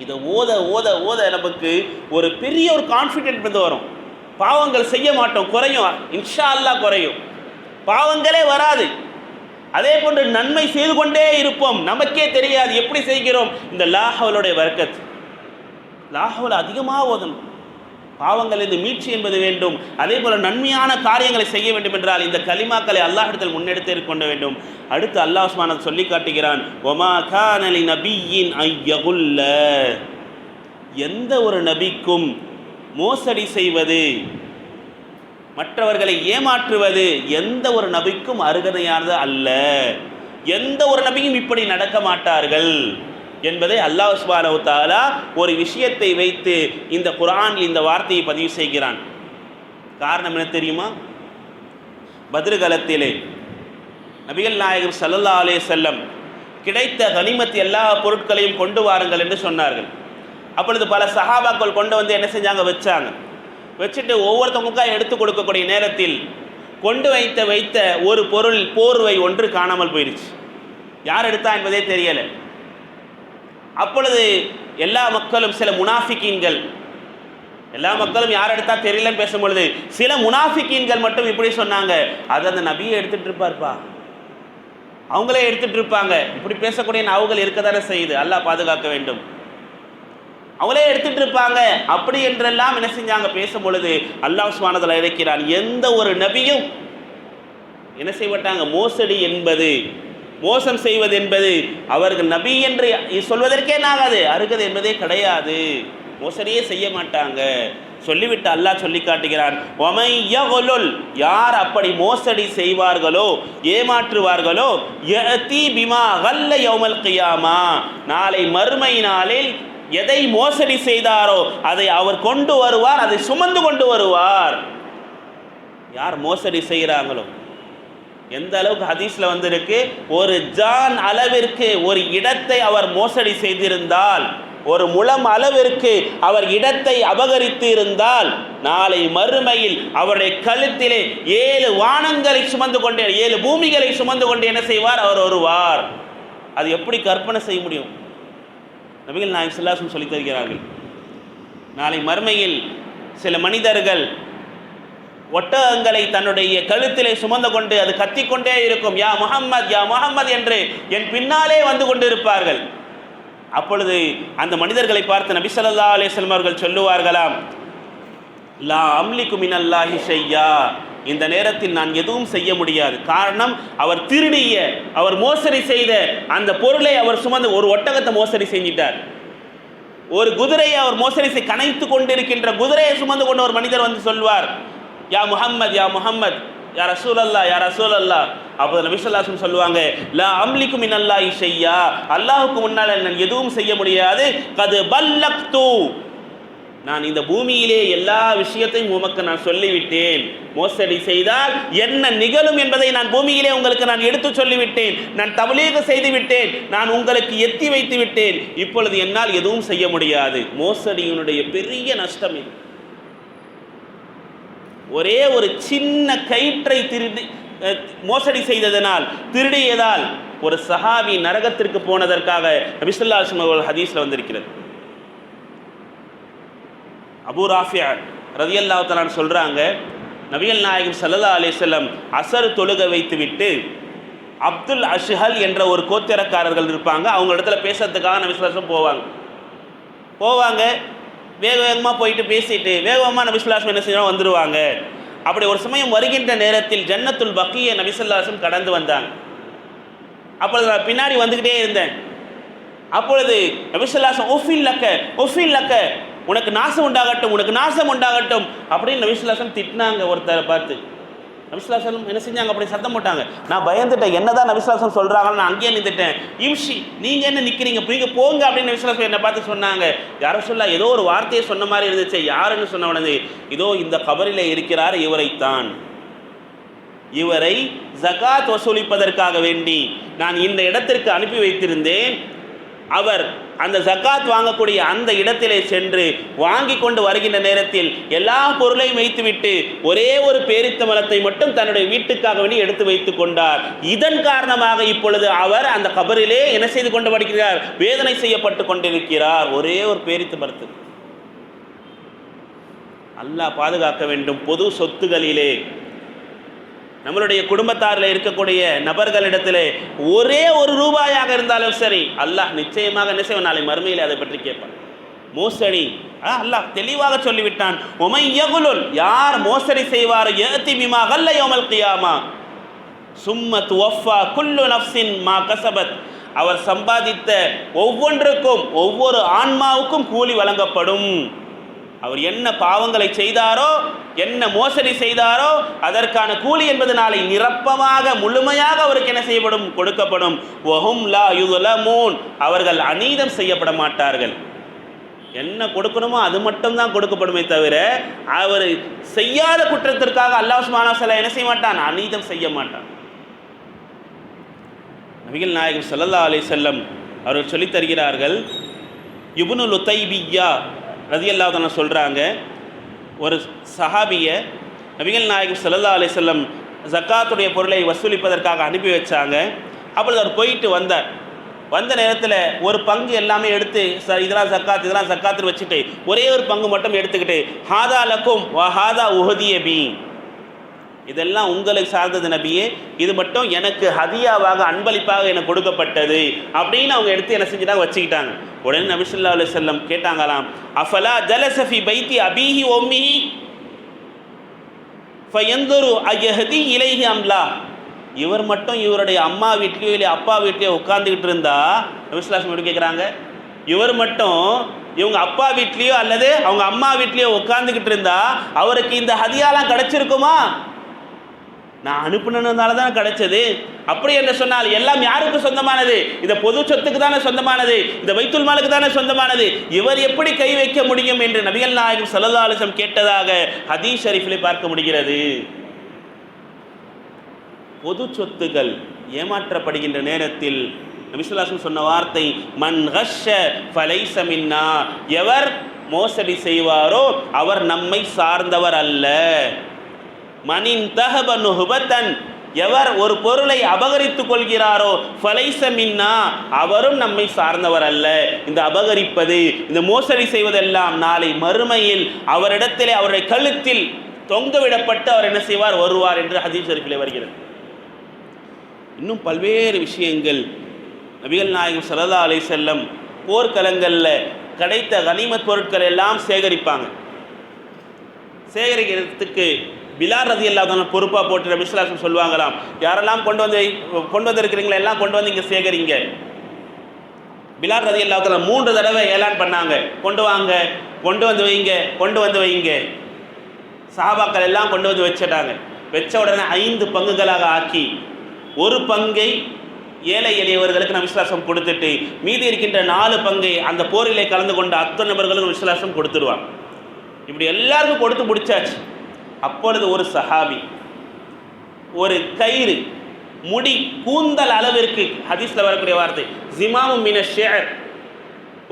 S1: இதை ஓத ஓத ஓத நமக்கு ஒரு பெரிய ஒரு கான்ஃபிடென்ட் வந்து வரும். பாவங்கள் செய்ய மாட்டோம், குறையும், இன்ஷா அல்லாஹ் குறையும், பாவங்களே வராது. அதே போன்று நன்மை செய்து கொண்டே இருப்போம், நமக்கே தெரியாது எப்படி செய்கிறோம். இந்த லாஹவலுடைய வர்க்கத், லாஹவல் அதிகமாக ஓதணும். பாவங்களிலிருந்து மீட்சி என்பது வேண்டும். அதே போல நன்மையான காரியங்களை செய்ய வேண்டும் என்றால் இந்த கலிமாக்களை அல்லாஹ்விடத்தில் முன்னெடுத்து கொள்ள வேண்டும். அடுத்து அல்லாஹ் சுப்ஹானஹு சொல்லி காட்டுகிறான், வமா கான லிநபிய்யின் அய்யகுல்ல, எந்த ஒரு நபிக்கும் மோசடி செய்வது, மற்றவர்களை ஏமாற்றுவது எந்த ஒரு நபிக்கும் அருகதையானது அல்ல. எந்த ஒரு நபியும் இப்படி நடக்க மாட்டார்கள் என்பதை அல்லாஹ் சுப்ஹானஹு வ தஆலா ஒரு விஷயத்தை வைத்து இந்த குர்ஆனில் இந்த வார்த்தையை பதிவு செய்கிறான். காரணம் என்ன தெரியுமா? பத்ர் காலத்திலே நபிகள் நாயகம் ஸல்லல்லாஹு அலைஹி வஸல்லம் கிடைத்த கனிமத் எல்லா பொருட்களையும் கொண்டு வாருங்கள் என்று சொன்னார்கள். அப்பொழுது பல சஹாபாக்கள் கொண்டு வந்து என்ன செஞ்சாங்க, வச்சாங்க. வச்சுட்டு ஒவ்வொருத்தவங்களுக்காக எடுத்து கொடுக்கக்கூடிய நேரத்தில் கொண்டு வைத்த ஒரு பொருள் போர்வை ஒன்று காணாமல் போயிடுச்சு. யார் எடுத்தா என்பதே தெரியலை. அப்பொழுது எல்லா மக்களும், சில முனாஃபிகீன்கள், எல்லா மக்களும் யார் எடுத்தா தெரியலன்னு பேசும்பொழுது சில முனாஃபிகீன்கள் மட்டும் இப்படி சொன்னாங்க, அது அந்த நபியை எடுத்துட்டு இருப்பார்ப்பா, அவங்களே எடுத்துட்டு இருப்பாங்க. இப்படி பேசக்கூடிய நாவுகள் இருக்க தானே செய்யுது, அல்லாஹ் பாதுகாக்க வேண்டும். அவங்களே எடுத்துட்டு இருப்பாங்க அப்படி என்றெல்லாம் என்ன செஞ்சாங்க பேசும் பொழுது அல்லாஹ் சுப்ஹானஹு வ தஆலா இருக்கிறான், எந்த ஒரு நபியும் என்ன செய்ய மாட்டாங்க, மோசடி என்பது, மோசம் செய்வது என்பது அவர்கள் நபி என்று சொல்வதற்கே நாகாது, அருகது என்பதே கிடையாது, மோசடியே செய்ய மாட்டாங்க சொல்லிவிட்டு அல்லாஹ் சொல்லி காட்டுகிறான், வமை யகுலுல், யார் அப்படி மோசடி செய்வார்களோ ஏமாற்றுவார்களோ, யஅதி பிமா கல்ல யௌமல் கியாமா, நாளை மறுமை நாளில் எதை மோசடி செய்தாரோ அதை அவர் கொண்டு வருவார், அதை சுமந்து கொண்டு வருவார். யார் மோசடி செய்கிறாங்களோ, எந்த அளவுக்கு ஹதீஸ்ல வந்திருக்கு, ஒரு ஜான் அளவிற்கு ஒரு இடத்தை அவர் மோசடி செய்திருந்தால், ஒரு முழம் அளவிற்கு அவர் இடத்தை அபகரித்து இருந்தால், நாளை மறுமையில் அவருடைய கழுத்திலே 7 வானங்களை சுமந்து கொண்டே 7 பூமிகளை சுமந்து கொண்டு என்ன செய்வார், அவர் வருவார். அது எப்படி கற்பனை செய்ய முடியும்? நபிகள் நாயகம் ஸல்லல்லாஹு அலைஹி வஸல்லம் சொல்லித் தருகிறார்கள், நாளை மறுமையில் சில மனிதர்கள் ஒட்டகங்களை தன்னுடைய கழுத்திலே சுமந்து கொண்டு அது கத்திக்கொண்டே இருக்கும், யா முஹம்மத் யா முஹம்மத் என்று என் பின்னாலே வந்து கொண்டு இருப்பார்கள். அப்பொழுது அந்த மனிதர்களை பார்த்து நபி ஸல்லல்லாஹு அலைஹி வஸல்லம் அவர்கள் சொல்லுவார்களாம், லா அம்லிகு மினல்லாஹி ஷையா, இந்த நேரத்தில் நான் எதுவும் செய்ய முடியாது. காரணம், அவர் திருடிய, அவர் மோசடி செய்த அந்த பொருளை அவர் சுமந்து, ஒரு ஒட்டகத்தை மோசடி செஞ்சிட்டார், ஒரு குதிரையை அவர் மோசடி கனைத்து கொண்டிருக்கின்ற குதிரையை சுமந்து கொண்டு ஒரு மனிதர் வந்து சொல்வார், யா முஹம்மத் யா முஹம்மத் யா ரசூலல்லாஹ் யா ரசூலல்லாஹ். அப்போது நபி ஸல்லல்லாஹு அலைஹி வஸல்லம் சொல்லுவாங்க, லா அம்லிகு மினல்லாஹி ஷையா, அல்லாஹ்வுக்கு முன்னால் நான் எதுவும் செய்ய முடியாது, கது பல்லக்து, நான் இந்த பூமியிலே எல்லா விஷயத்தையும் உமக்கு நான் சொல்லிவிட்டேன், மோசடி செய்தால் என்ன நிகழும் என்பதை நான் பூமியிலே உங்களுக்கு நான் எடுத்து சொல்லிவிட்டேன், நான் தப்லீக் செய்து விட்டேன், நான் உங்களுக்கு எத்தி வைத்து விட்டேன், இப்பொழுது என்னால் எதுவும் செய்ய முடியாது. மோசடியினுடைய பெரிய நஷ்டம் இது. ஒரே ஒரு சின்ன கயிற்றை திருடி மோசடி செய்ததனால், திருடியதால் ஒரு சஹாபி நரகத்திற்கு போனதற்காக நபி ஸல்லல்லாஹு அலைஹி வஸல்லம் ஹதீஸ்ல வந்திருக்கிறது. அபூ ராஃபியா ரலியல்லாஹு தஆலா சொல்றாங்க, நபிகள் நாயகம் ஸல்லல்லாஹு அலைஹி வஸல்லம் அஸர் தொழுக வைத்து விட்டு அப்துல் அஷ்ஹல் என்ற ஒரு கோத்திரக்காரர்கள் இருப்பாங்க, அவங்க இடத்துல பேசுறதுக்காக நபி ஸல்லல்லாஹு அலைஹி வஸல்லம் போவாங்க. வேக வேகமாக போயிட்டு பேசிட்டு வேகமாக நபி ஸல்லல்லாஹு அலைஹி வஸல்லம் என்ன செய்யணும், வந்துடுவாங்க. அப்படி ஒரு சமயம் வருகின்ற நேரத்தில் ஜன்னத்துல் பக்கியை நபி ஸல்லல்லாஹு அலைஹி வஸல்லம் கடந்து வந்தாங்க. அப்பொழுது நான் பின்னாடி வந்துக்கிட்டே இருந்தேன். அப்பொழுது நபி ஸல்லல்லாஹு அலைஹி வஸல்லம் ஒஃபில் லக்க, உனக்கு நாசம் உண்டாகட்டும், உனக்கு நாசம் உண்டாகட்டும் அப்படின்னு நபி ஸல்லல்லாஹு அலைஹி வஸல்லம் திட்டினாங்க. ஒருத்தரை பார்த்து நபி ஸல்லல்லாஹு அலைஹி வஸல்லம் என்ன செஞ்சாங்க, அப்படி சத்தம் போட்டாங்க. நான் பயந்துட்டேன், என்னதான் நபி ஸல்லல்லாஹு அலைஹி வஸல்லம் சொல்கிறாங்கன்னு நான் அங்கேயே நின்றுட்டேன். இம்ஷி, நீங்கள் என்ன நிற்கிறீங்க, நீங்கள் போங்க அப்படின்னு நபி ஸல்லல்லாஹு அலைஹி வஸல்லம் என்னை பார்த்து சொன்னாங்க. யார சொல்ல, ஏதோ ஒரு வார்த்தையை சொன்ன மாதிரி இருந்துச்சு. யாருன்னு சொன்ன உடனே, இதோ இந்த கபரிலே இருக்கிறார், இவரைத்தான், இவரை ஜகாத் வசூலிப்பதற்காக வேண்டி நான் இந்த இடத்திற்கு அனுப்பி வைத்திருந்தேன். அவர் அந்த ஜகாத் வாங்கக்கூடிய அந்த இடத்திலே சென்று வாங்கி கொண்டு வருகின்ற நேரத்தில் எல்லா பொருளையும் வைத்துவிட்டு ஒரே ஒரு பேரித்த மரத்தை மட்டும் தன்னுடைய வீட்டுக்காக வேண்டி எடுத்து வைத்து கொண்டார். இதன் காரணமாக இப்பொழுது அவர் அந்த கபரிலே என்ன செய்து கொண்டு வருகிறார், வேதனை செய்யப்பட்டு கொண்டிருக்கிறார். ஒரே ஒரு பேரித்த மரத்து. அல்லாஹ் பாதுகாக்க வேண்டும். பொது சொத்துகளிலே நம்மளுடைய குடும்பத்தாரில் இருக்கக்கூடிய நபர்களிடத்திலே ஒரே ஒரு ரூபாயாக இருந்தாலும் சரி, அல்லாஹ் நிச்சயமாக என்ன செய்வான், நாளை மறுமையில் அதை பற்றி கேட்பான். மோசடி. அல்லாஹ் தெளிவாக சொல்லிவிட்டான், உமை யகுலுல், யார் மோசடி செய்வார், யஅதி பிமா கல்ல யௌமல் கியாமா சும்ம துவஃபா குல்லு நஃப்ஸின் மா கஸபத், அவர் சம்பாதித்த ஒவ்வொன்றுக்கும் ஒவ்வொரு ஆன்மாவுக்கும் கூலி வழங்கப்படும். அவர் என்ன பாவங்களை செய்தாரோ, என்ன மோசடி செய்தாரோ அதற்கான கூலி என்பது நாளை நிரப்பமாக முழுமையாக அவருக்கு என்ன செய்யப்படும், கொடுக்கப்படும். வஹும் லா யுظலமூன், அவர்கள் அநீதம் செய்யப்பட மாட்டார்கள். என்ன கொடுக்கணுமோ அது மட்டும்தான் கொடுக்கப்படுமே தவிர அவர் செய்யாத குற்றத்திற்காக அல்லாஹ் சுப்ஹானஹு வ தஆலா என்ன செய்ய மாட்டான், அநீதம் செய்ய மாட்டான். நபிகள் நாயகம் ஸல்லல்லாஹு அலைஹி வஸல்லம் அவர்கள் சொல்லித் தருகிறார்கள். இப்னு லுதைபிய்யா ரலியல்லாஹு அன்ஹு சொல்கிறாங்க, ஒரு சஹாபிய நபிகள் நாயகம் ஸல்லல்லாஹு அலைஹி வஸல்லம் ஜக்காத்துடைய பொருளை வசூலிப்பதற்காக அனுப்பி வச்சாங்க. அப்பொழுது அவர் போயிட்டு வந்தார். வந்த நேரத்தில் ஒரு பங்கு எல்லாமே எடுத்து, இதெல்லாம் ஜக்காத் இதெல்லாம் ஜக்காத்து வச்சுட்டு ஒரே ஒரு பங்கு மட்டும் எடுத்துக்கிட்டு, ஹாதா லக்கும் வ ஹாதா உஹதிய பி, இதெல்லாம் உங்களுக்கு சார்ந்தது நபியே, இது மட்டும் எனக்கு ஹதியாவாக அன்பளிப்பாக எனக்கு கொடுக்கப்பட்டது அப்படின்னு அவங்க எடுத்து என்ன செஞ்சுட்டாங்க, வச்சுக்கிட்டாங்க. உடனே நபி ஸல்லல்லாஹு அலைஹி வஸல்லம் கேட்டாங்களாம், அஃபலா ஜலஸ ஃபி பைத்தி அபீஹி வ உம்மிஹி ஃபயன்துரு அயஹதி இலைஹி அம்லா, இவர் மட்டும் இவருடைய அம்மா வீட்லையோ இல்லை அப்பா வீட்லையோ உட்கார்ந்துக்கிட்டு இருந்தா, நபி ஸல்லல்லாஹு அலைஹி வஸல்லம் கேட்குறாங்க, இவர் மட்டும் இவங்க அப்பா வீட்லையோ அல்லது அவங்க அம்மா வீட்லையோ உட்கார்ந்துக்கிட்டு இருந்தா அவருக்கு இந்த ஹதியாலாம் கிடைச்சிருக்குமா? நான் அனுப்பினதுனால தானே கிடைச்சது. அப்படி என்று சொன்னால் எல்லாம் யாருக்கு சொந்தமானது? இந்த பொது சொத்துக்கு தானே சொந்தமானது, இந்த பைத்துல் மாலுக்கு தானே சொந்தமானது. இவர் எப்படி கை வைக்க முடியும் என்று நபிகள் நாயகம் ஸல்லல்லாஹு அலைஹி வஸல்லம் கேட்டதாக ஹதீஸ் ஷரீஃபிலே பார்க்க முடிகிறது. பொது சொத்துகள் ஏமாற்றப்படுகின்ற நேரத்தில் நபி ஸல்லல்லாஹு அலைஹி வஸல்லம் சொன்ன வார்த்தை, மன் கஷ்ஷ ஃபலைஸ மின்னா, எவர் மோசடி செய்வாரோ அவர் நம்மை சார்ந்தவர் அல்ல. மனின் தஹப நுஹபத்தன், எவர் ஒரு பொருளை அபகரித்துக் கொள்கிறாரோ ஃபலைஸ மின்னா, அவரும் நம்மை சார்ந்தவர் அல்ல. இந்த அபகரிப்பது, இந்த மோசடி செய்வதெல்லாம் நாளை மறுமையில் அவரிடத்திலே அவருடைய கழுத்தில் தொங்கவிடப்பட்டு அவர் என்ன செய்வார், வருவார் என்று ஹதீஸ் ஷரீஃபிலே வருகிறது. இன்னும் பல்வேறு விஷயங்கள் நபிகள் நாயகம் ஸல்லல்லாஹு அலைஹி வஸல்லம் போர்க்களங்களில் கிடைத்த கனிமத் பொருட்கள் எல்லாம் சேகரிப்பாங்க. சேகரிக்கிறதுக்கு பிலால் ரலியல்லாஹு அன்ஹு பொறுப்பாக போட்டு நபி ஸல்லல்லாஹு அலைஹி வஸல்லம் சொல்லுவாங்களாம், யாரெல்லாம் கொண்டு வந்திருக்கிறீங்களா எல்லாம் கொண்டு வந்து இங்கே சேகரிங்க. பிலால் ரலியல்லாஹு அன்ஹு 3 தடவை ஏலான் பண்ணாங்க, கொண்டு வாங்க, கொண்டு வந்து வைங்க, கொண்டு வந்து வைங்க. சஹாபாக்கள் எல்லாம் கொண்டு வந்து வச்சிட்டாங்க. வச்ச உடனே 5 பங்குகளாக ஆக்கி ஒரு பங்கை ஏழை எளியவர்களுக்கு நபி ஸல்லல்லாஹு அலைஹி வஸல்லம் கொடுத்துட்டு மீதி இருக்கின்ற 4 பங்கை அந்த போரிலே கலந்து கொண்ட அத்தனை நபர்களுக்கும் நபி ஸல்லல்லாஹு அலைஹி வஸல்லம் கொடுத்துருவாங்க. இப்படி எல்லாருக்கும் கொடுத்து முடிச்சாச்சு. அப்பொழுது ஒரு சஹாபி ஒரு கயிறு, முடி, கூந்தல் அளவிற்கு, ஹதீஸ்ல வரக்கூடிய வார்த்தை ஜிமாமு மின ஷிஅர்,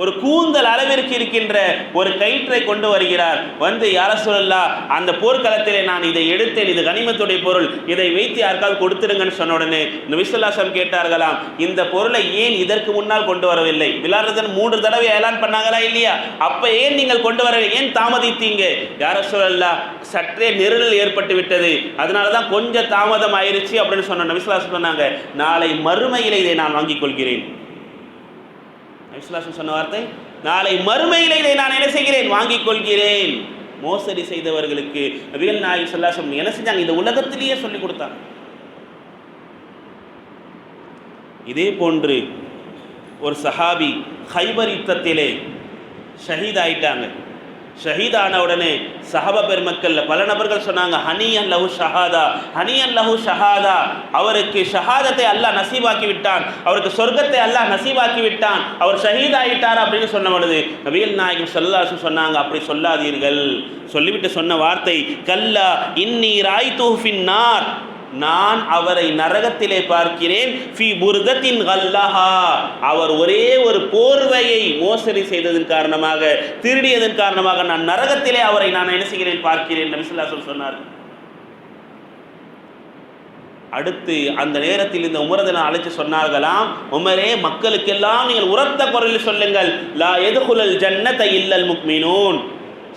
S1: ஒரு கூந்தல் அளவிற்கு இருக்கின்ற ஒரு கயிற்றை கொண்டு வருகிறார். வந்து யா ரசூலல்லாஹ், அந்த போர்க்களத்திலே நான் இதை எடுத்தேன், இது கனிமத்துடைய பொருள், இதை வைத்து யாருக்காவது கொடுத்துருங்கன்னு சொன்ன உடனே நபி ஸல்லல்லாஹு அலைஹி வஸல்லம் கேட்டார்களாம், இந்த பொருளை ஏன் இதற்கு முன்னால் கொண்டு வரவில்லை? பிலால் ரலியல்லாஹு 3 தடவை ஏலான் பண்ணாங்களா இல்லையா? அப்ப ஏன் நீங்கள் கொண்டு வரவில்லை, ஏன் தாமதித்தீங்க? யா ரசூலல்லாஹ், சற்றே நெருடல் ஏற்பட்டு விட்டது, அதனால தான் கொஞ்சம் தாமதம் ஆயிருச்சு அப்படின்னு சொன்ன நபி ஸல்லல்லாஹு அலைஹி வஸல்லம் சொன்னாங்க, நாளை மறுமையிலே இதை நான் வாங்கிக் கொள்கிறேன். நபி ஸல்லல்லாஹு அலைஹி வஸல்லம் சொன்ன வார்த்தை, நாளை மறுமையிலே இதை நான் என்ன செய்கிறேன், வாங்கிக் கொள்கிறேன். மோசடி செய்தவர்களுக்கு நபிகள் நாயகம் ஸல்லல்லாஹு அலைஹி வஸல்லம் என்ன செஞ்சாங்க, இந்த உலகத்திலேயே சொல்லிக் கொடுத்தாங்க. இதே போன்று ஒரு சஹாபி ஹைபர் யுத்தத்திலே ஷஹீத் ஆயிட்டாங்க. ஷஹீதான உடனே சஹாபா பெருமக்கள்ல பல நபர்கள் சொன்னாங்க, ஹனியன் லஹு ஷஹாதா, ஹனியன் லஹு ஷஹாதா, அவருக்கு ஷஹாதத்தை அல்லாஹ் நசீபாக்கி விட்டான், அவருக்கு சொர்க்கத்தை அல்லாஹ் நசீபாக்கி விட்டான், அவர் ஷஹீத் ஆயிட்டார் அப்படின்னு சொன்ன பொழுது நபிகள் நாயகம் ஸல்லல்லாஹு அலைஹி வஸல்லம் சொன்னாங்க, அப்படி சொல்லாதீர்கள். சொல்லிவிட்டு சொன்ன வார்த்தை, கல்லா இன்னி ராய்துஹு ஃபின்னார், நான் அவரை நரகத்திலே பார்க்கிறேன், ஃபி புர்தத்தின் கல்லஹா, அவர் ஒரே ஒரு போர்வையை மோசடி செய்ததன் காரணமாக, திருடியதன் காரணமாக நான் நரகத்திலே அவரை நான் என்ன செய்கிறேன், பார்க்கிறேன் நபி ஸல்லல்லாஹு அலைஹி வஸல்லம் சொன்னார். அடுத்து அந்த நேரத்தில் இந்த உமரதனை அழைத்து சொன்னார்களாம், உமரே, மக்களுக்கெல்லாம் நீங்கள் உரத்த குரலில் சொல்லுங்கள், லா யதுகுலல் ஜன்னத இல்லல் முக்மினூன்,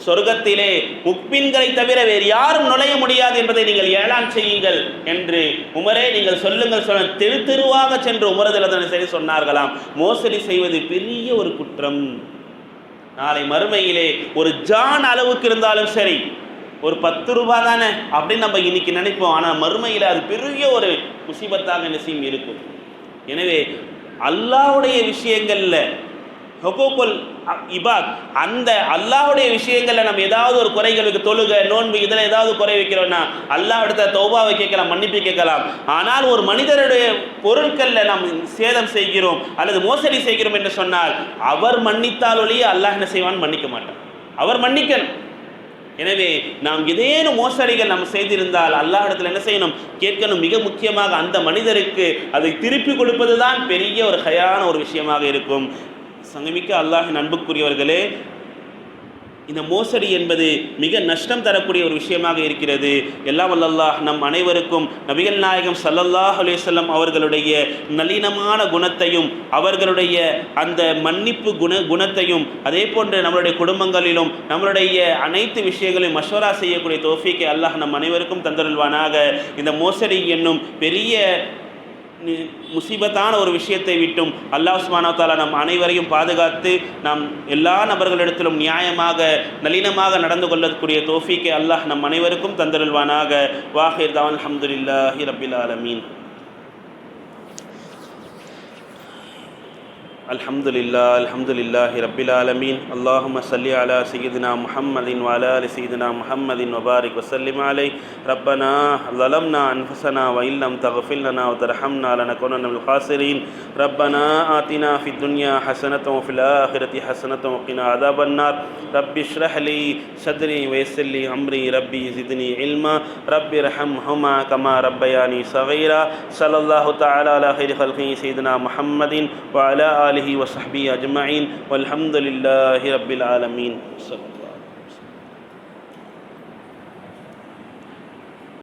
S1: சொர்க்கத்திலே முக்மின்களை தவிர வேறு யாரும் நுழைய முடியாது என்பதை நீங்கள் ஏலான் செய்யுங்கள் என்று உமரே நீங்கள் சொல்லுங்கள் சொல்ல தெரு தெருவாக சென்று உமரதில் அதனை சரி சொன்னார்களாம். மோசடி செய்வது பெரிய ஒரு குற்றம். நாளை மறுமையிலே ஒரு ஜான் அளவுக்கு இருந்தாலும் சரி, ஒரு 10 ரூபாய் தானே அப்படின்னு நம்ம இன்னைக்கு நினைப்போம். ஆனால் மறுமையில் அது பெரிய ஒரு முசீபத்தாக நிச்சயம் இருக்கும். எனவே அல்லாஹ்வுடைய விஷயங்களில் ஹுகூக்குல் இபாத், அந்த அல்லாஹ்வுடைய விஷயங்களில் நம்ம ஏதாவது ஒரு குறைகளுக்கு, தொழுகை, நோன்பு, இதில் ஏதாவது குறை வைக்கிறோம்னா அல்லாஹ் இடத்த தௌபாவை கேட்கலாம், மன்னிப்பு கேட்கலாம். ஆனால் ஒரு மனிதருடைய பொருட்களில் நாம் சேதம் செய்கிறோம் அல்லது மோசடி செய்கிறோம் என்று சொன்னால் அவர் மன்னித்தாலொழிய அல்லாஹ் என்ன செய்வான்? மன்னிக்க மாட்டான். அவர் மன்னிக்கணும். எனவே நாம் ஏதேனும் மோசடிகள் நாம் செய்திருந்தால் அல்லாஹ் இடத்துல என்ன செய்யணும்? கேட்கணும். மிக முக்கியமாக அந்த மனிதருக்கு அதை திருப்பி கொடுப்பது தான் பெரிய ஒரு ஹைரான ஒரு விஷயமாக இருக்கும். சங்கமிக்க அல்லாஹின் அன்புக்குரியவர்களே, இந்த மோசடி என்பது மிக நஷ்டம் தரக்கூடிய ஒரு விஷயமாக இருக்கிறது. எல்லாம் வல்ல அல்லாஹ் நம் அனைவருக்கும் நபிகள் நாயகம் ஸல்லல்லாஹு அலைஹி வஸல்லம் அவர்களுடைய நளினமான குணத்தையும் அவர்களுடைய அந்த மன்னிப்பு குணத்தையும் அதே போன்று நம்மளுடைய குடும்பங்களிலும் நம்மளுடைய அனைத்து விஷயங்களையும் மஷ்வரா செய்யக்கூடிய தௌஃபீக்கை அல்லாஹ் நம் அனைவருக்கும் தந்தருள்வானாக. இந்த மோசடி என்னும் பெரிய முசீபத்தான ஒரு விஷயத்தை விட்டும் அல்லாஹ் சுப்ஹானஹு வ தஆலா நம் அனைவரையும் பாதுகாத்து நாம் எல்லா நபர்களிடத்திலும் நியாயமாக நளினமாக நடந்து கொள்ளக்கூடிய தௌஃபீக்கை அல்லாஹ் நம் அனைவருக்கும் தந்தருள்வானாக. வாஹிர் தஅவானா அல்ஹம்துலில்லாஹி ரப்பில் ஆலமீன். அல்ஹம்துலில்லாஹி ரப்பில் ஆலமீன். அல்லாஹும்ம ஸல்லி அலா சய்யிதினா முஹம்மதின் வ அலா ஆலி சய்யிதினா முஹம்மதின் வ பாரிக் வ ஸல்லிம் அலைஹி. ரப்பனா ஸலம்னா அன்ஃபுஸனா வ இல்லம் தக்ஃபிர் லனா வ தர்ஹம்னா லனகுனன்ன மினல் காசிரீன். ரப்பனா ஆத்தினா ஃபித் துன்யா ஹஸனத்தன் வ ஃபில் ஆখিরাতি ஹஸனத்தன் வ கினா அஸாபன் நார். ரப்பி இஷ்ரஹ் லி ஸத்ரி வ யஸ்ஸிர் லி அம்ரி. ரப்பி ஸித்னி இல்மா. ரப்பி இர்ஹம்ஹுமா கமா ரப்பயானி ஸகீரா. ஸல்லல்லாஹு தஆலா அலா கைரி ஹல்கி சய்யிதினா முஹம்மதின் வ அலா ஆலிஹி வ ஸஹ்பிஹி அஜ்மஈன். வல்ஹம்துலில்லாஹி ரப்பில் ஆலமீன்.